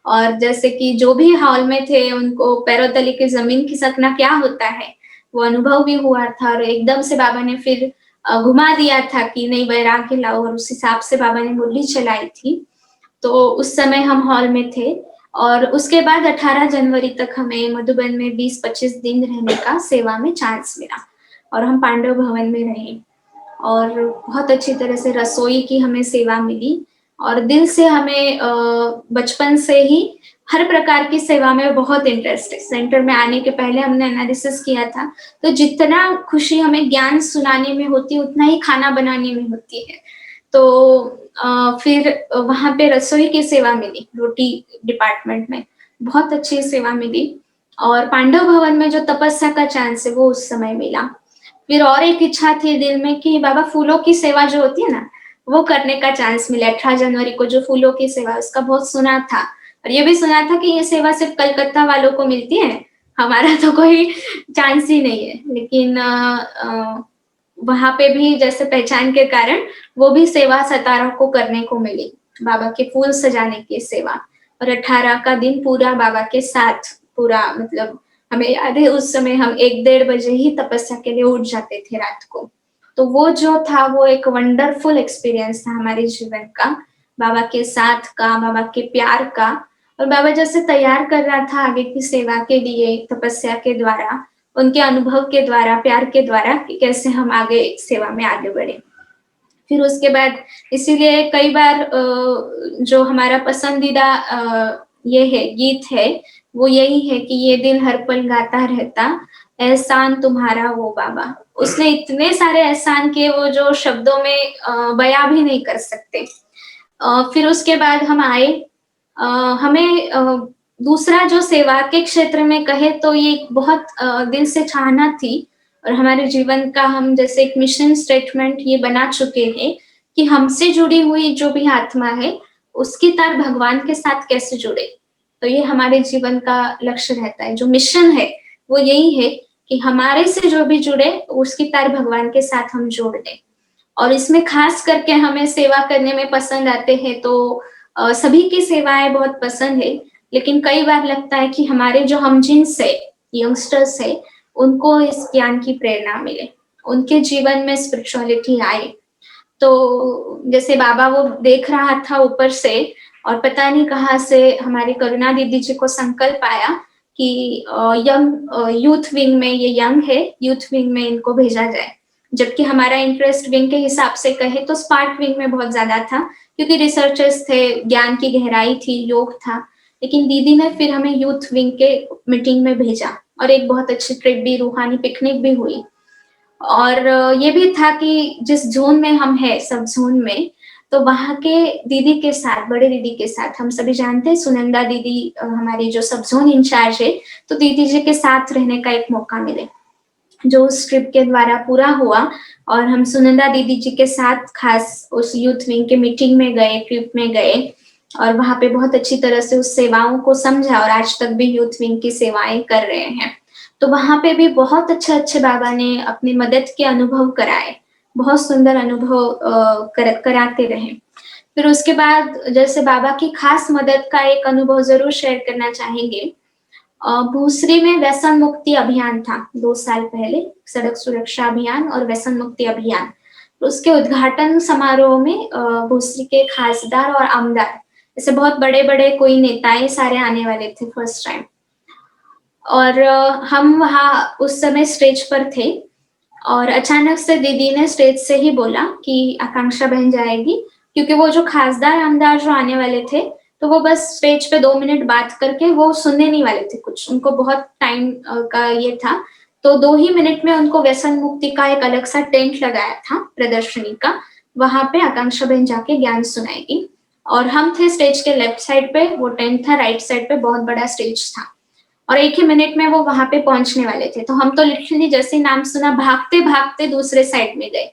और जैसे कि जो भी हॉल में थे उनको पैरों तले की जमीन खिसकना क्या होता है वो अनुभव भी हुआ था। और एकदम से बाबा ने फिर घुमा दिया था कि नहीं वैराग्य लाओ, और उस हिसाब से बाबा ने मुरली चलाई थी। तो उस समय हम हॉल में थे, और उसके बाद 18 जनवरी तक हमें मधुबन में 20-25 दिन रहने का सेवा में चांस मिला, और हम पांडव भवन में रहे, और बहुत अच्छी तरह से रसोई की हमें सेवा मिली। और दिल से हमें बचपन से ही हर प्रकार की सेवा में बहुत इंटरेस्ट है। सेंटर में आने के पहले हमने एनालिसिस किया था, तो जितना खुशी हमें ज्ञान सुनाने में होती है उतना ही खाना बनाने में होती है। तो फिर वहां पे रसोई की सेवा मिली, रोटी डिपार्टमेंट में बहुत अच्छी सेवा मिली। और पांडव भवन में जो तपस्या का चांस है वो उस समय मिला। फिर और एक इच्छा थी दिल में कि बाबा फूलों की सेवा जो होती है ना, वो करने का चांस मिला। 18 जनवरी को जो फूलों की सेवा, उसका बहुत सुना था, और ये भी सुना था कि ये सेवा सिर्फ कलकत्ता वालों को मिलती है, हमारा तो कोई चांस ही नहीं है। लेकिन वहां पे भी जैसे पहचान के कारण वो भी सेवा 17 को करने को मिली, बाबा के फूल सजाने की सेवा। और 18 का दिन पूरा बाबा के साथ, पूरा मतलब हमें याद है उस समय हम 1-1:30 बजे ही तपस्या के लिए उठ जाते थे रात को। तो वो जो था वो एक वंडरफुल एक्सपीरियंस था हमारे जीवन का। बाबा के साथ का, बाबा के प्यार का। और बाबा जैसे तैयार कर रहा था आगे की सेवा के लिए, तपस्या के द्वारा, उनके अनुभव के द्वारा, प्यार के द्वारा, कि कैसे हम आगे सेवा में आगे बढ़े। फिर उसके बाद इसीलिए कई बार जो हमारा पसंदीदा ये है गीत है, वो यही है कि ये दिल हर पल गाता रहता, एहसान तुम्हारा वो बाबा। उसने इतने सारे एहसान किए, वो जो शब्दों में बयां भी नहीं कर सकते। फिर उसके बाद हम आए, हमें दूसरा जो सेवा के क्षेत्र में कहे तो ये बहुत दिल से चाहना थी, और हमारे जीवन का हम जैसे एक मिशन स्टेटमेंट ये बना चुके हैं कि हमसे जुड़ी हुई जो भी आत्मा है उसकी तार भगवान के साथ कैसे जुड़े। तो ये हमारे जीवन का लक्ष्य रहता है, जो मिशन है वो यही है कि हमारे से जो भी जुड़े उसकी तार भगवान के साथ हम जोड़ दें। और इसमें खास करके हमें सेवा करने में पसंद आते हैं, तो सभी की सेवाएं बहुत पसंद है, लेकिन कई बार लगता है कि हमारे जो हमजिन्स है, यंगस्टर्स है, उनको इस ज्ञान की प्रेरणा मिले, उनके जीवन में स्पिरिचुअलिटी आए। तो जैसे बाबा वो देख रहा था ऊपर से, और पता नहीं कहाँ से हमारी करुणा दीदी जी को संकल्प आया कि यंग यूथ विंग में, ये यंग है, यूथ विंग में इनको भेजा जाए। जबकि हमारा इंटरेस्ट विंग के हिसाब से कहे तो स्पार्क विंग में बहुत ज्यादा था, क्योंकि रिसर्चर्स थे, ज्ञान की गहराई थी, योग था। लेकिन दीदी ने फिर हमें यूथ विंग के मीटिंग में भेजा, और एक बहुत अच्छी ट्रिप भी, रूहानी पिकनिक भी हुई। और ये भी था कि जिस जोन में हम है, सब जोन में, तो वहां के दीदी के साथ, बड़े दीदी के साथ, हम सभी जानते हैं सुनंदा दीदी हमारी जो सब जोन इंचार्ज है, तो दीदी जी के साथ रहने का एक मौका मिले, जो उस ट्रिप के द्वारा पूरा हुआ। और हम सुनंदा दीदी जी के साथ खास उस यूथ विंग के मीटिंग में गए, ट्रिप में गए, और वहां पे बहुत अच्छी तरह से उस सेवाओं को समझा, और आज तक भी यूथ विंग की सेवाएं कर रहे हैं। तो वहां पे भी बहुत अच्छे अच्छे बाबा ने अपनी मदद के अनुभव कराए, बहुत सुंदर अनुभव कराते रहे। फिर उसके बाद जैसे बाबा की खास मदद का एक अनुभव जरूर शेयर करना चाहेंगे। भूसरी में व्यसन मुक्ति अभियान था 2 साल पहले, सड़क सुरक्षा अभियान और व्यसन मुक्ति अभियान। तो उसके उद्घाटन समारोह में भूसरी के खासदार और आमदार, ऐसे बहुत बड़े बड़े कोई नेताएं सारे आने वाले थे फर्स्ट टाइम। और हम वहाँ उस समय स्टेज पर थे, और अचानक से दीदी ने स्टेज से ही बोला कि आकांक्षा बहन जाएगी, क्योंकि वो जो खासदार आमदार जो आने वाले थे, तो वो बस स्टेज पे 2 मिनट बात करके वो सुनने नहीं वाले थे कुछ, उनको बहुत टाइम का ये था। तो 2 ही मिनट में उनको व्यसन मुक्ति का एक अलग सा टेंट लगाया था प्रदर्शनी का, वहां पे आकांक्षा बहन जाके ज्ञान सुनाएगी। और हम थे स्टेज के लेफ्ट साइड पे, वो टेंट था राइट साइड पे, बहुत बड़ा स्टेज था, और 1 ही मिनट में वो वहां पे पहुंचने वाले थे। तो हम तो लिटरली जैसे नाम सुना भागते भागते दूसरे साइड में गए,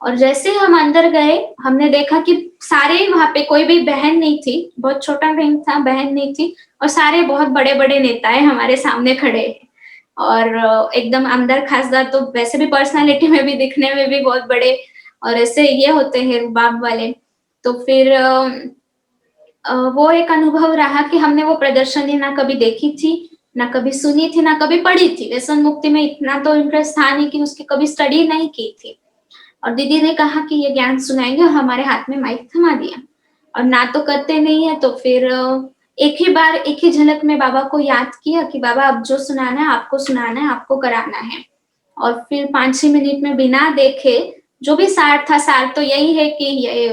और जैसे हम अंदर गए हमने देखा कि सारे वहां पे, कोई भी बहन नहीं थी, बहुत छोटा रिंग था, बहन नहीं थी, और सारे बहुत बड़े बड़े नेताएं हमारे सामने खड़े हैं। और एकदम अंदर खासदार तो वैसे भी पर्सनालिटी में भी, दिखने में भी बहुत बड़े, और ऐसे ये होते हैं रुबाब वाले। तो फिर वो एक अनुभव रहा कि हमने वो प्रदर्शनी ना कभी देखी थी, ना कभी सुनी थी, ना कभी पढ़ी थी। व्यसन मुक्ति में इतना तो इंटरेस्ट था नहीं कि उसकी कभी स्टडी नहीं की थी। और दीदी ने कहा कि ये ज्ञान सुनाएंगे, और हमारे हाथ में माइक थमा दिया, और ना तो करते नहीं है, तो फिर एक ही बार, एक ही झलक में बाबा को याद किया कि बाबा अब जो सुनाना है आपको सुनाना है, आपको कराना है। और फिर 5-6 मिनट में बिना देखे जो भी सार था, सार तो यही है कि ये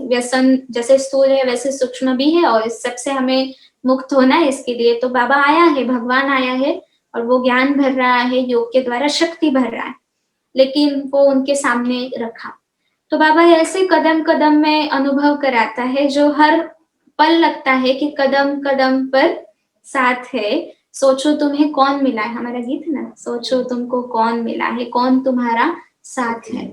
व्यसन जैसे स्थूल है वैसे सूक्ष्म भी है, और इस सबसे हमें मुक्त होना है। इसके लिए तो बाबा आया है, भगवान आया है, और वो ज्ञान भर रहा है, योग के द्वारा शक्ति भर रहा है, लेकिन वो उनके सामने रखा। तो बाबा ऐसे कदम कदम में अनुभव कराता है, जो हर पल लगता है कि कदम कदम पर साथ है। सोचो तुम्हें कौन मिला है, हमारा गीत है ना, सोचो तुमको कौन मिला है, कौन तुम्हारा साथ है।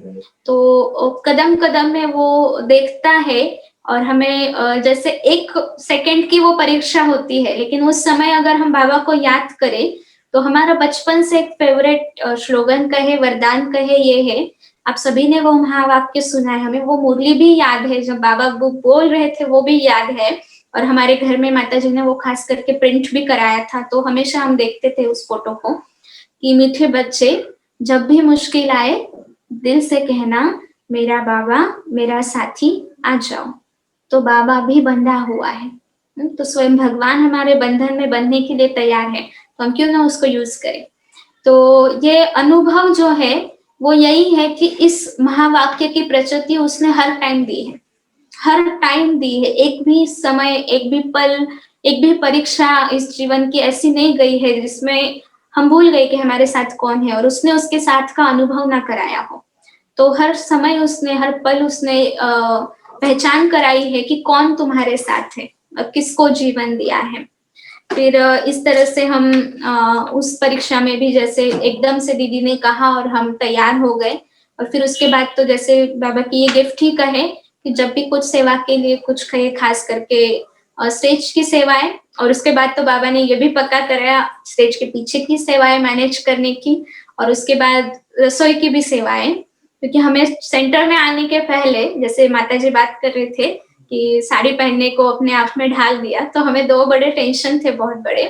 तो कदम कदम में वो देखता है, और हमें जैसे 1 सेकंड की वो परीक्षा होती है, लेकिन उस समय अगर हम बाबा को याद करें, तो हमारा बचपन से एक फेवरेट स्लोगन कहे, वरदान कहे, ये है, आप सभी ने वो महावाक्य सुना है, हमें वो मुरली भी याद है, जब बाबा वो बोल रहे थे वो भी याद है। और हमारे घर में माता जी ने वो खास करके प्रिंट भी कराया था, तो हमेशा हम देखते थे उस फोटो को, कि मीठे बच्चे जब भी मुश्किल आए दिल से कहना, मेरा बाबा मेरा साथी आ जाओ। तो बाबा भी बंधा हुआ है। तो स्वयं भगवान हमारे बंधन में बंधने के लिए तैयार है, तो हम क्यों ना उसको यूज करें। तो ये अनुभव जो है वो यही है कि इस महावाक्य की प्रचिति उसने हर टाइम दी है, हर टाइम दी है। एक भी समय, एक भी पल, एक भी परीक्षा इस जीवन की ऐसी नहीं गई है जिसमें हम भूल गए कि हमारे साथ कौन है और उसने उसके साथ का अनुभव ना कराया हो। तो हर समय उसने, हर पल उसने पहचान कराई है कि कौन तुम्हारे साथ है और किसको जीवन दिया है। फिर इस तरह से हम उस परीक्षा में भी जैसे एकदम से दीदी ने कहा और हम तैयार हो गए। और फिर उसके बाद तो जैसे बाबा की ये गिफ्ट ही कहे कि जब भी कुछ सेवा के लिए कुछ कहे, खास करके स्टेज की सेवाएं, और उसके बाद तो बाबा ने ये भी पक्का कराया स्टेज के पीछे की सेवाएं मैनेज करने की, और उसके बाद रसोई की भी सेवाएं। क्योंकि हमें सेंटर में आने के पहले, जैसे माता जी बात कर रहे थे कि साड़ी पहनने को अपने आप में ढाल दिया, तो हमें दो बड़े टेंशन थे, बहुत बड़े।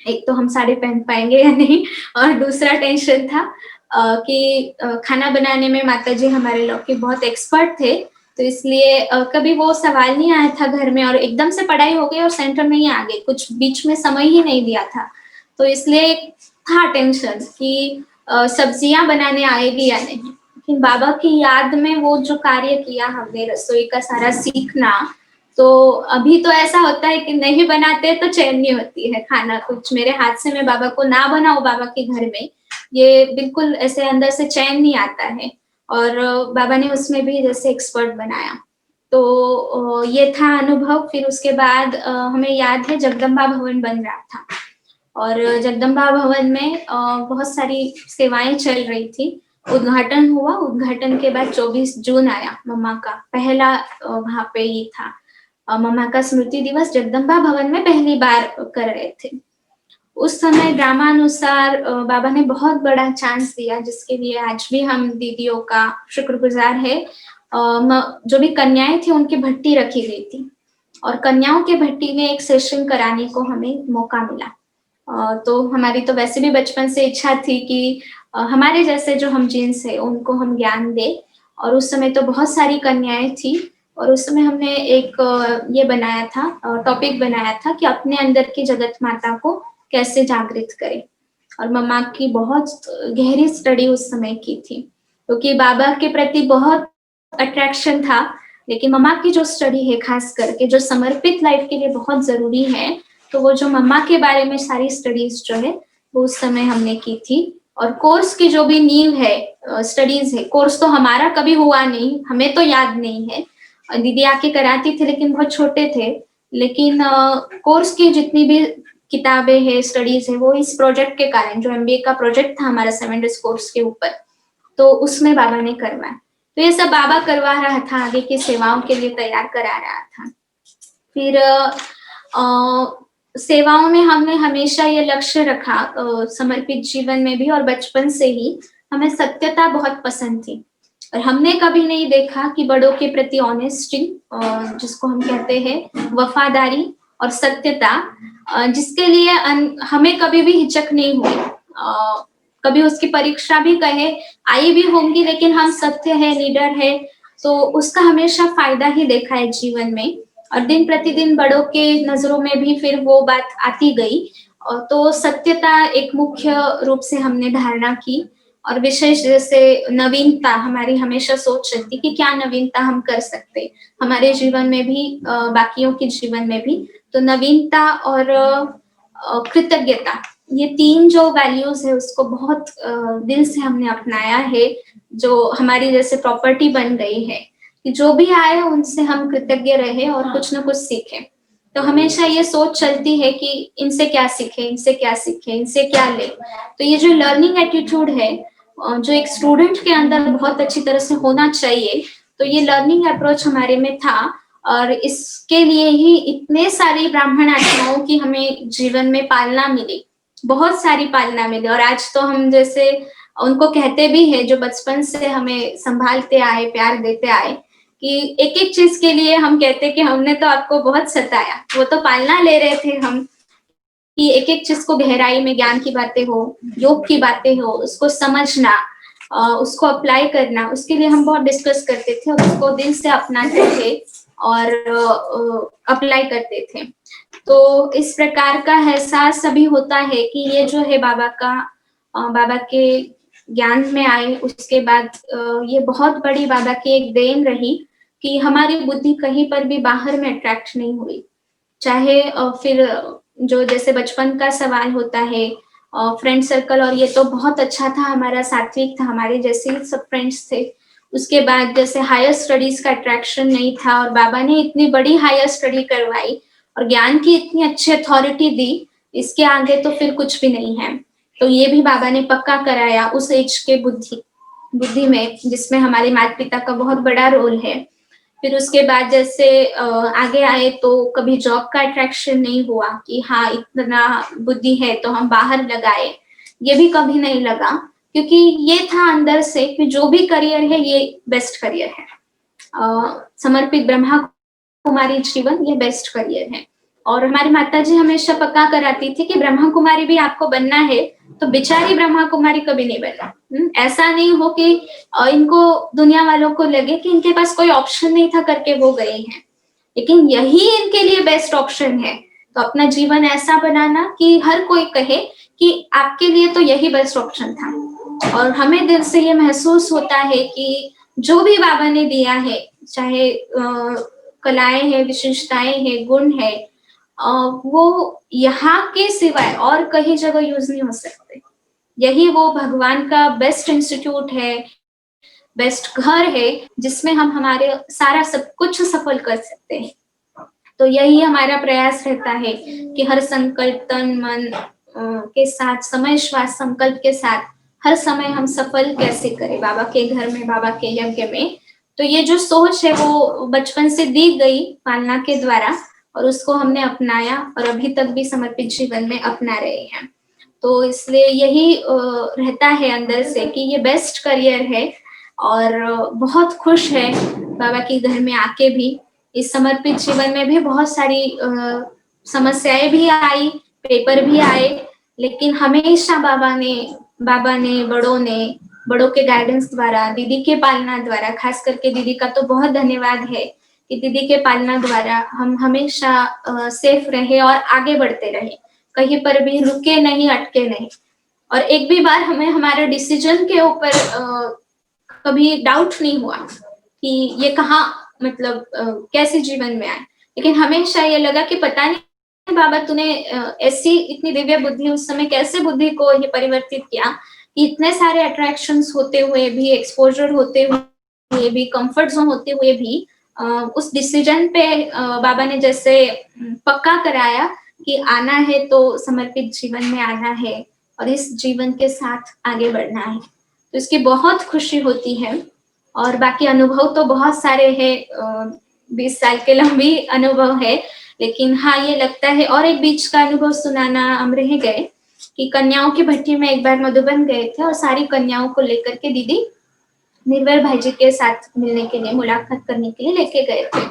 एक तो हम साड़ी पहन पाएंगे या नहीं, और दूसरा टेंशन था कि खाना बनाने में माता जी हमारे लोग के बहुत एक्सपर्ट थे, तो इसलिए कभी वो सवाल नहीं आया था घर में, और एकदम से पढ़ाई हो गई और सेंटर में ही आ गए, कुछ बीच में समय ही नहीं दिया था। तो इसलिए था टेंशन कि सब्जियां बनाने आएगी या नहीं। लेकिन बाबा की याद में वो जो कार्य किया हमने, रसोई का सारा सीखना, तो अभी तो ऐसा होता है कि नहीं बनाते तो चैन नहीं होती है। खाना कुछ मेरे हाथ से मैं बाबा को ना बनाऊं बाबा के घर में, ये बिल्कुल ऐसे अंदर से चैन नहीं आता है। और बाबा ने उसमें भी जैसे एक्सपर्ट बनाया। तो ये था अनुभव। फिर उसके बाद हमें याद है जगदम्बा भवन बन रहा था, और जगदम्बा भवन में बहुत सारी सेवाएं चल रही थी। उद्घाटन हुआ, उद्घाटन के बाद 24 जून आया, मम्मा का पहला वहां पे ये था, मम्मा का स्मृति दिवस जगदम्बा भवन में पहली बार कर रहे थे। उस समय ड्रामानुसार बाबा ने बहुत बड़ा चांस दिया, जिसके लिए आज भी हम दीदियों का शुक्रगुजार है। जो भी कन्याएं थी उनकी भट्टी रखी गई थी, और कन्याओं के भट्टी में एक सेशन कराने को हमें मौका मिला। तो हमारी तो वैसे भी बचपन से इच्छा थी कि हमारे जैसे जो हम जीन्स है उनको हम ज्ञान दे। और उस समय तो बहुत सारी कन्याएं थी, और उस समय हमने एक ये बनाया था, टॉपिक बनाया था कि अपने अंदर की जगत माता को कैसे जागृत करें। और मम्मा की बहुत गहरी स्टडी उस समय की थी, क्योंकि बाबा के प्रति बहुत अट्रैक्शन था, लेकिन मम्मा की जो स्टडी है खास करके जो समर्पित लाइफ के लिए बहुत जरूरी है, तो वो जो मम्मा के बारे में सारी स्टडीज जो है वो उस समय हमने की थी। और कोर्स की जो भी नींव है, स्टडीज है, कोर्स तो हमारा कभी हुआ नहीं, हमें तो याद नहीं है, दीदी आके कराती थी लेकिन बहुत छोटे थे। लेकिन कोर्स की जितनी भी किताबें है, स्टडीज है, वो इस प्रोजेक्ट के कारण, जो MBA का प्रोजेक्ट था हमारा 7 डेज कोर्स के ऊपर, तो उसमें बाबा ने करवाया। तो ये सब बाबा करवा रहा था, आगे की सेवाओं के लिए तैयार करा रहा था। फिर सेवाओं में हमने हमेशा ये लक्ष्य रखा, समर्पित जीवन में भी और बचपन से ही हमें सत्यता बहुत पसंद थी। और हमने कभी नहीं देखा कि बड़ों के प्रति ऑनेस्टी, जिसको हम कहते हैं वफादारी और सत्यता, जिसके लिए हमें कभी भी हिचक नहीं हुई। कभी उसकी परीक्षा भी कहे आई भी होंगी, लेकिन हम सत्य है, निडर है, तो उसका हमेशा फायदा ही देखा है जीवन में। और दिन प्रतिदिन बड़ों के नजरों में भी फिर वो बात आती गई। तो सत्यता एक मुख्य रूप से हमने धारणा की। और विशेष जैसे नवीनता, हमारी हमेशा सोच रहती कि क्या नवीनता हम कर सकते हमारे जीवन में भी, बाकियों के जीवन में भी। तो नवीनता और कृतज्ञता, ये तीन जो वैल्यूज है उसको बहुत दिल से हमने अपनाया है, जो हमारी जैसे प्रॉपर्टी बन गई है कि जो भी आए उनसे हम कृतज्ञ रहे और कुछ ना कुछ सीखें। तो हमेशा ये सोच चलती है कि इनसे क्या सीखे, इनसे क्या सीखे, इनसे क्या ले। तो ये जो लर्निंग एटीट्यूड है, जो एक स्टूडेंट के अंदर बहुत अच्छी तरह से होना चाहिए, तो ये लर्निंग अप्रोच हमारे में था। और इसके लिए ही इतने सारी ब्राह्मण आत्माओं की हमें जीवन में पालना मिली, बहुत सारी पालना मिली। और आज तो हम जैसे उनको कहते भी है, जो बचपन से हमें संभालते आए, प्यार देते आए, कि एक एक चीज के लिए हम कहते कि हमने तो आपको बहुत सताया। वो तो पालना ले रहे थे हम, कि एक एक चीज को गहराई में, ज्ञान की बातें हो, योग की बातें हो, उसको समझना, उसको अप्लाई करना, उसके लिए हम बहुत डिस्कस करते थे और उसको दिल से अपनाते थे। और अप्लाई करते थे। तो इस प्रकार का एहसास अभी होता है कि ये जो है बाबा के ज्ञान में आए उसके बाद ये बहुत बड़ी बाबा की एक देन रही कि हमारी बुद्धि कहीं पर भी बाहर में अट्रैक्ट नहीं हुई। चाहे फिर जो जैसे बचपन का सवाल होता है, फ्रेंड सर्कल, और ये तो बहुत अच्छा था, हमारा सात्विक था, हमारे जैसे ही सब फ्रेंड्स थे। उसके बाद जैसे हायर स्टडीज का अट्रैक्शन नहीं था और बाबा ने इतनी बड़ी हायर स्टडी करवाई और ज्ञान की इतनी अच्छी अथॉरिटी दी, इसके आगे तो फिर कुछ भी नहीं है। तो ये भी बाबा ने पक्का कराया उस एज के बुद्धि में, जिसमें हमारे माता पिता का बहुत बड़ा रोल है। फिर उसके बाद जैसे आगे आए तो कभी जॉब का अट्रैक्शन नहीं हुआ कि हाँ इतना बुद्धि है तो हम बाहर लगाए, ये भी कभी नहीं लगा, क्योंकि ये था अंदर से कि जो भी करियर है ये बेस्ट करियर है। समर्पित ब्रह्मा कुमारी जीवन ये बेस्ट करियर है। और हमारी माता जी हमेशा पक्का कराती थी कि ब्रह्मा कुमारी भी आपको बनना है तो बेचारी ब्रह्मा कुमारी कभी नहीं बनना। ऐसा नहीं हो कि इनको दुनिया वालों को लगे कि इनके पास कोई ऑप्शन नहीं था करके वो गए हैं, लेकिन यही इनके लिए बेस्ट ऑप्शन है। तो अपना जीवन ऐसा बनाना कि हर कोई कहे कि आपके लिए तो यही बेस्ट ऑप्शन था। और हमें दिल से ये महसूस होता है कि जो भी बाबा ने दिया है, चाहे कलाएं हैं, विशेषताएं हैं, गुण है, वो यहाँ के सिवाय और कहीं जगह यूज नहीं हो सकते। यही वो भगवान का बेस्ट इंस्टीट्यूट है, बेस्ट घर है, जिसमें हम हमारे सारा सब कुछ सफल कर सकते हैं। तो यही हमारा प्रयास रहता है कि हर संकल्प तन मन के साथ, समय श्वास संकल्प के साथ हर समय हम सफल कैसे करें बाबा के घर में, बाबा के यज्ञ में। तो ये जो सोच है वो बचपन से दी गई पालना के द्वारा, और उसको हमने अपनाया और अभी तक भी समर्पित जीवन में अपना रहे हैं। तो इसलिए यही रहता है अंदर से कि ये बेस्ट करियर है। और बहुत खुश है बाबा के घर में आके भी। इस समर्पित जीवन में भी बहुत सारी समस्याएं भी आई, पेपर भी आए, लेकिन हमेशा बाबा ने बड़ों के गाइडेंस द्वारा, दीदी के पालना द्वारा, खास करके दीदी का तो बहुत धन्यवाद है कि दीदी के पालना द्वारा हम हमेशा सेफ रहे और आगे बढ़ते रहे, कहीं पर भी रुके नहीं, अटके नहीं। और एक भी बार हमें हमारे डिसीजन के ऊपर कभी डाउट नहीं हुआ कि ये कहाँ, मतलब कैसे जीवन में आए। लेकिन हमेशा ये लगा कि पता नहीं बाबा तूने ऐसी इतनी दिव्य बुद्धि उस समय कैसे बुद्धि को ये परिवर्तित किया कि इतने सारे अट्रैक्शंस होते हुए भी, एक्सपोजर होते हुए भी, कंफर्ट जोन होते हुए भी उस डिसीजन पे बाबा ने जैसे पक्का कराया कि आना है तो समर्पित जीवन में आना है और इस जीवन के साथ आगे बढ़ना है। तो इसकी बहुत खुशी होती है। और बाकी अनुभव तो बहुत सारे हैं, 20 साल के लंबी अनुभव है, लेकिन हाँ ये लगता है। और एक बीच का अनुभव सुनाना हम रह गए कि कन्याओं की भट्टी में एक बार मधुबन गए थे और सारी कन्याओं को लेकर के दीदी निर्मल भाई जी के साथ मिलने के लिए, मुलाकात करने के लिए लेके गए थे।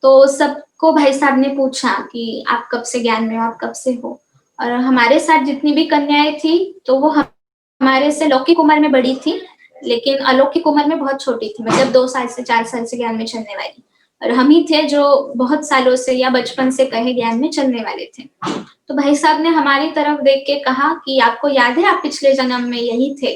तो सबको भाई साहब ने पूछा कि आप कब से ज्ञान में हो, आप कब से हो। और हमारे साथ जितनी भी कन्याएं थी तो वो हमारे से लौकिक उम्र में बड़ी थी, लेकिन अलौकिक उम्र में बहुत छोटी थी, मतलब 2 साल से 4 साल से ज्ञान में चलने वाली। और हम ही थे जो बहुत सालों से या बचपन से कहे ज्ञान में चलने वाले थे। तो भाई साहब ने हमारी तरफ देख के कहा कि आपको याद है आप पिछले जन्म में यही थे।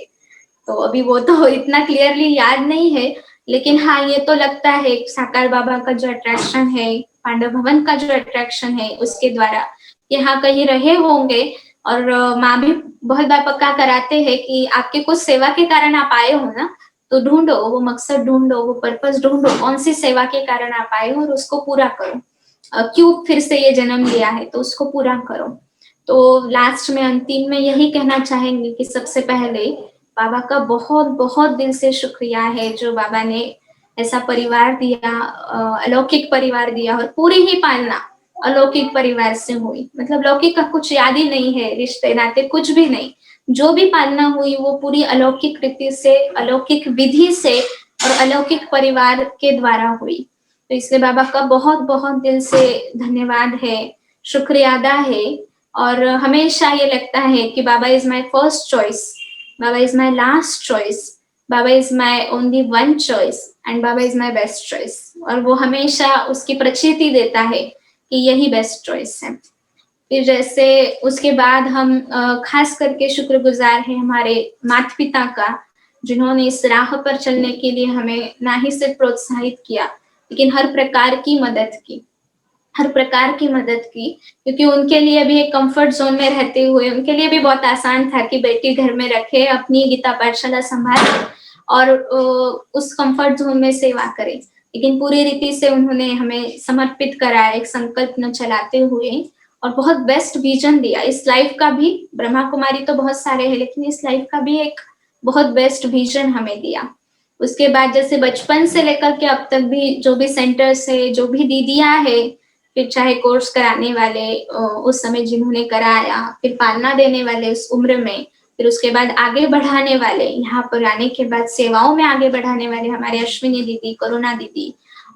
तो अभी वो तो इतना क्लियरली याद नहीं है, लेकिन हाँ ये तो लगता है साकार बाबा का जो अट्रैक्शन है, पांडव भवन का जो अट्रैक्शन है, उसके द्वारा यहाँ कहीं रहे होंगे। और माँ भी बहुत बार पक्का कराते हैं कि आपके कुछ सेवा के कारण आप आए हो ना, तो ढूंढो वो मकसद, ढूंढो वो पर्पस, ढूंढो कौन सी सेवा के कारण आप आए हो और उसको पूरा करो। क्यों फिर से ये जन्म लिया है तो उसको पूरा करो। तो लास्ट में, अंतिम में यही कहना चाहेंगे कि सबसे पहले बाबा का बहुत बहुत दिल से शुक्रिया है जो बाबा ने ऐसा परिवार दिया, अलौकिक परिवार दिया। और पूरी ही पालना अलौकिक परिवार से हुई, मतलब लौकिक का कुछ याद ही नहीं है, रिश्ते नाते कुछ भी नहीं। जो भी पालना हुई वो पूरी अलौकिक रीति से, अलौकिक विधि से और अलौकिक परिवार के द्वारा हुई। तो इसलिए बाबा का बहुत बहुत दिल से धन्यवाद है, शुक्रिया अदा है। और हमेशा ये लगता है कि Baba is my first choice, Baba is my last choice. Baba is my only one choice and Baba is my best choice, और वो हमेशा उसकी प्रचिति देता है कि यही बेस्ट चॉइस है। फिर जैसे उसके बाद हम खास करके शुक्रगुजार हैं हमारे माता पिता का, जिन्होंने इस राह पर चलने के लिए हमें ना ही सिर्फ प्रोत्साहित किया लेकिन हर प्रकार की मदद की, हर प्रकार की मदद की, क्योंकि उनके लिए भी एक कंफर्ट जोन में रहते हुए उनके लिए भी बहुत आसान था कि बेटी घर में रखे, अपनी गीता पाठशाला संभाले और उस कंफर्ट जोन में सेवा करें। लेकिन पूरी रीति से उन्होंने हमें समर्पित करा एक संकल्प न चलाते हुए और बहुत बेस्ट विजन दिया इस लाइफ का भी। ब्रह्मा कुमारी तो बहुत सारे हैं लेकिन इस लाइफ का भी एक बहुत बेस्ट विजन हमें दिया। उसके बाद जैसे बचपन से लेकर के अब तक भी जो भी सेंटर्स है, जो भी दीदियां है, फिर चाहे कोर्स कराने वाले उस समय जिन्होंने कराया, फिर पालना देने वाले उस उम्र में, फिर उसके बाद आगे बढ़ाने वाले, यहाँ पर आने के बाद सेवाओं में आगे बढ़ाने वाले हमारे अश्विनी दीदी, करुणा दीदी,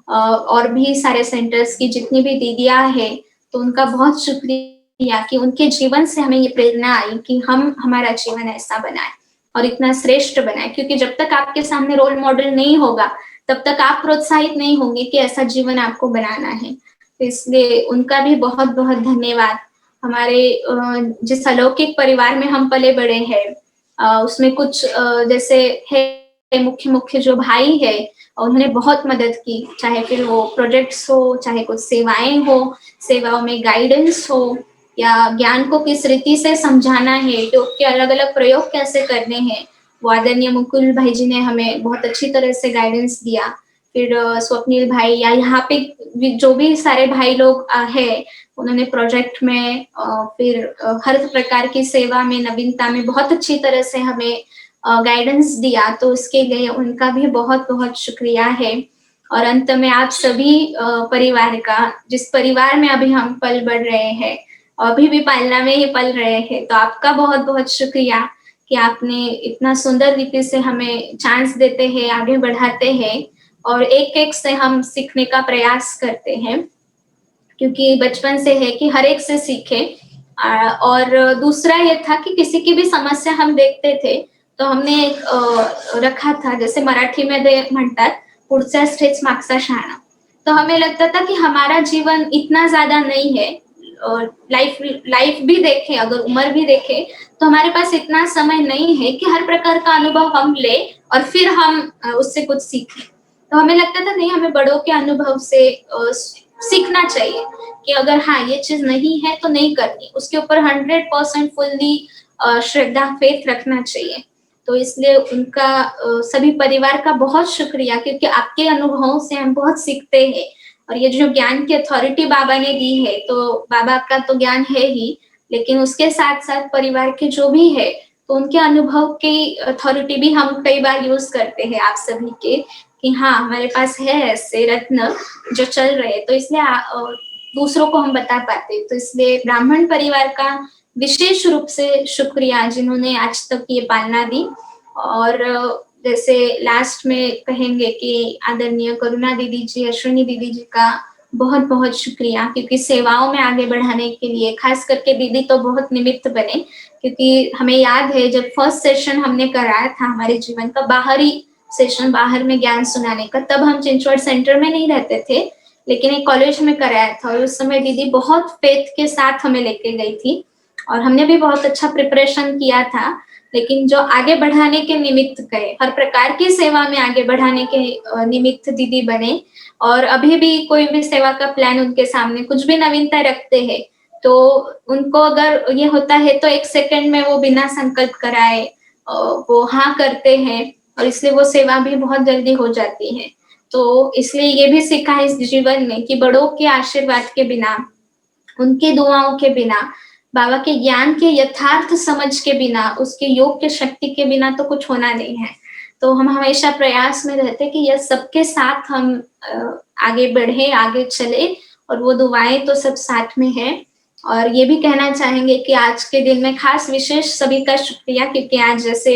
और भी सारे सेंटर्स की जितनी भी दीदियां हैं, तो उनका बहुत शुक्रिया कि उनके जीवन से हमें ये प्रेरणा आई कि हम हमारा जीवन ऐसा बनाए और इतना श्रेष्ठ बनाए, क्योंकि जब तक आपके सामने रोल मॉडल नहीं होगा तब तक आप प्रोत्साहित नहीं होंगे कि ऐसा जीवन आपको बनाना है। तो इसलिए उनका भी बहुत बहुत धन्यवाद। हमारे जिस अलौकिक परिवार में हम पले बड़े हैं उसमें कुछ जैसे है मुख्य मुख्य जो भाई है उन्होंने बहुत मदद की, चाहे फिर वो प्रोजेक्ट्स हो, चाहे कुछ सेवाएं हो, सेवाओं में गाइडेंस हो, या ज्ञान को किस रीति से समझाना है, योग के अलग अलग प्रयोग कैसे करने हैं, वो आदरणीय मुकुल भाई जी ने हमें बहुत अच्छी तरह से गाइडेंस दिया। फिर स्वप्निल भाई या यहाँ पे जो भी सारे भाई लोग हैं उन्होंने प्रोजेक्ट में फिर हर प्रकार की सेवा में नवीनता में बहुत अच्छी तरह से हमें गाइडेंस दिया, तो उसके लिए उनका भी बहुत बहुत शुक्रिया है। और अंत में आप सभी परिवार का, जिस परिवार में अभी हम पल बढ़ रहे हैं, अभी भी पालना में ही पल रहे हैं, तो आपका बहुत बहुत शुक्रिया कि आपने इतना सुंदर रीति से हमें चांस देते हैं, आगे बढ़ाते हैं और एक एक से हम सीखने का प्रयास करते हैं, क्योंकि बचपन से है कि हर एक से सीखे। और दूसरा ये था कि किसी की भी समस्या हम देखते थे तो हमने एक रखा था, जैसे मराठी में म्हणतात पुढचा स्टेज मागचा शाळा, तो हमें लगता था कि हमारा जीवन इतना ज्यादा नहीं है, लाइफ भी देखे, अगर उम्र भी देखे तो हमारे पास इतना समय नहीं है कि हर प्रकार का अनुभव हम ले और फिर हम उससे कुछ सीखें। तो हमें लगता था नहीं, हमें बड़ों के अनुभव से सीखना चाहिए कि अगर हाँ ये चीज नहीं है तो नहीं करनी, उसके ऊपर 100% फुल्ली श्रद्धा फेथ रखना चाहिए। तो इसलिए उनका सभी परिवार का बहुत शुक्रिया, क्योंकि आपके अनुभवों से हम बहुत सीखते हैं। और ये जो ज्ञान की अथॉरिटी बाबा ने दी है, तो बाबा का तो ज्ञान है ही, लेकिन उसके साथ साथ परिवार के जो भी है तो उनके अनुभव की अथॉरिटी भी हम कई बार यूज करते हैं आप सभी के, कि हाँ हमारे पास है ऐसे रत्न जो चल रहे, तो इसलिए दूसरों को हम बता पाते। तो इसलिए ब्राह्मण परिवार का विशेष रूप से शुक्रिया जिन्होंने आज तक ये पालना दी। और जैसे लास्ट में कहेंगे कि आदरणीय करुणा दीदी जी, अश्विनी दीदी जी का बहुत बहुत शुक्रिया, क्योंकि सेवाओं में आगे बढ़ाने के लिए खास करके दीदी तो बहुत निमित्त बने, क्योंकि हमें याद है जब फर्स्ट सेशन हमने कराया था हमारे जीवन का बाहरी सेशन, बाहर में ज्ञान सुनाने का, तब हम चिंचवड़ सेंटर में नहीं रहते थे लेकिन एक कॉलेज में कराया था, और उस समय दीदी बहुत फेथ के साथ हमें लेके गई थी और हमने भी बहुत अच्छा प्रिपरेशन किया था। लेकिन जो आगे बढ़ाने के निमित्त गए, हर प्रकार की सेवा में आगे बढ़ाने के निमित्त दीदी बने, और अभी भी कोई भी सेवा का प्लान उनके सामने कुछ भी नवीनता रखते हैं तो उनको अगर ये होता है तो एक सेकंड में वो बिना संकल्प कराए वो हाँ करते हैं, और इसलिए वो सेवा भी बहुत जल्दी हो जाती है। तो इसलिए ये भी सीखा है इस जीवन में कि बड़ों के आशीर्वाद के बिना, उनकी दुआओं के बिना, बाबा के ज्ञान के यथार्थ समझ के बिना, उसके योग के शक्ति के बिना तो कुछ होना नहीं है। तो हम हमेशा प्रयास में रहते कि यह सबके साथ हम आगे बढ़े, आगे चले, और वो दुआएं तो सब साथ में है। और ये भी कहना चाहेंगे कि आज के दिन में खास विशेष सभी का शुक्रिया, क्योंकि आज जैसे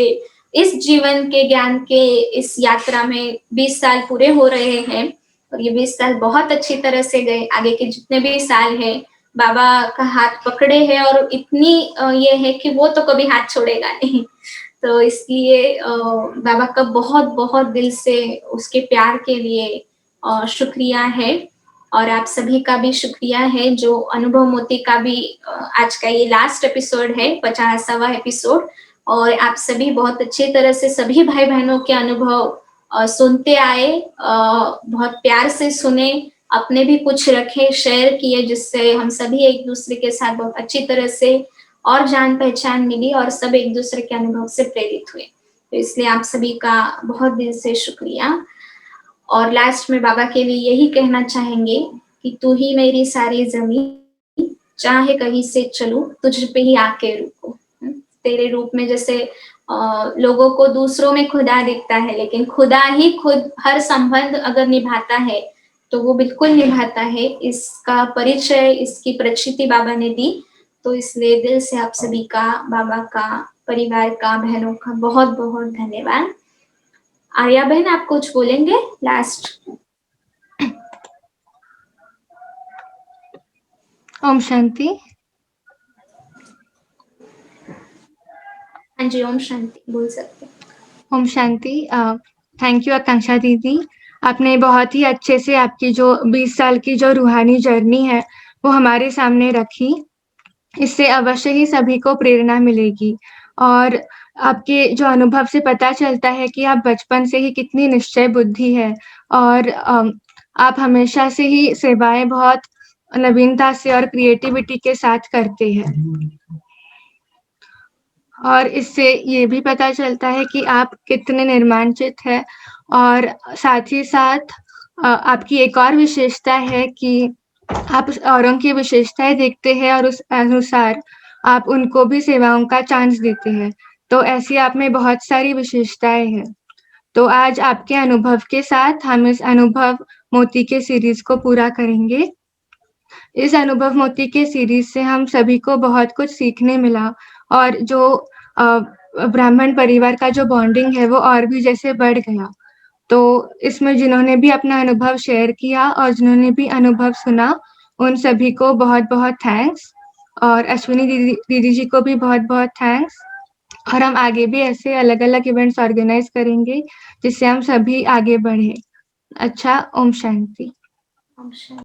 इस जीवन के ज्ञान के इस यात्रा में 20 साल पूरे हो रहे हैं, और ये 20 साल बहुत अच्छी तरह से गए। आगे के जितने भी साल हैं बाबा का हाथ पकड़े है, और इतनी ये है कि वो तो कभी हाथ छोड़ेगा नहीं। तो इसलिए बाबा का बहुत बहुत दिल से उसके प्यार के लिए शुक्रिया है, और आप सभी का भी शुक्रिया है जो अनुभव मोती का भी आज का ये लास्ट एपिसोड है, 50वां एपिसोड, और आप सभी बहुत अच्छी तरह से सभी भाई बहनों के अनुभव सुनते आए, बहुत प्यार से सुने, अपने भी कुछ रखे, शेयर किए, जिससे हम सभी एक दूसरे के साथ बहुत अच्छी तरह से और जान पहचान मिली और सब एक दूसरे के अनुभव से प्रेरित हुए। तो इसलिए आप सभी का बहुत दिल से शुक्रिया। और लास्ट में बाबा के लिए यही कहना चाहेंगे कि तू ही मेरी सारी जमीन, चाहे कहीं से चलूं तुझ पे ही आके रुकूं। तेरे रूप में जैसे लोगों को दूसरों में खुदा दिखता है, लेकिन खुदा ही खुद हर संबंध अगर निभाता है तो वो बिल्कुल निभाता है। इसका परिचय, इसकी प्रचिति बाबा ने दी। तो इसलिए दिल से आप सभी का, बाबा का, परिवार का, बहनों का बहुत बहुत धन्यवाद। आर्या बहन, आप कुछ बोलेंगे लास्ट? ओम शांति। हाँ जी, ओम शांति बोल सकते हैं। ओम शांति। थैंक यू आकांक्षा दीदी, आपने बहुत ही अच्छे से आपकी जो 20 साल की जो रूहानी जर्नी है वो हमारे सामने रखी। इससे अवश्य ही सभी को प्रेरणा मिलेगी, और आपके जो अनुभव से पता चलता है कि आप बचपन से ही कितनी निश्चय बुद्धि है, और आप हमेशा से ही सेवाएं बहुत नवीनता से और क्रिएटिविटी के साथ करते हैं। और इससे ये भी पता चलता है कि आप कितने निर्माणचित हैं, और साथ ही साथ आपकी एक और विशेषता है कि आप औरों की विशेषताएं देखते हैं और उस अनुसार आप उनको भी सेवाओं का चांस देते हैं। तो ऐसी आप में बहुत सारी विशेषताएं हैं। तो आज आपके अनुभव के साथ हम इस अनुभव मोती के सीरीज को पूरा करेंगे। इस अनुभव मोती के सीरीज से हम सभी को बहुत कुछ सीखने मिला, और जो ब्राह्मण परिवार का जो बॉन्डिंग है वो और भी जैसे बढ़ गया। तो इसमें जिन्होंने भी अपना अनुभव शेयर किया और जिन्होंने भी अनुभव सुना, उन सभी को बहुत बहुत थैंक्स, और अश्विनी दीदी जी को भी बहुत बहुत थैंक्स। और हम आगे भी ऐसे अलग अलग इवेंट्स ऑर्गेनाइज करेंगे जिससे हम सभी आगे बढ़े। अच्छा, ओम शांति। ओम शांति।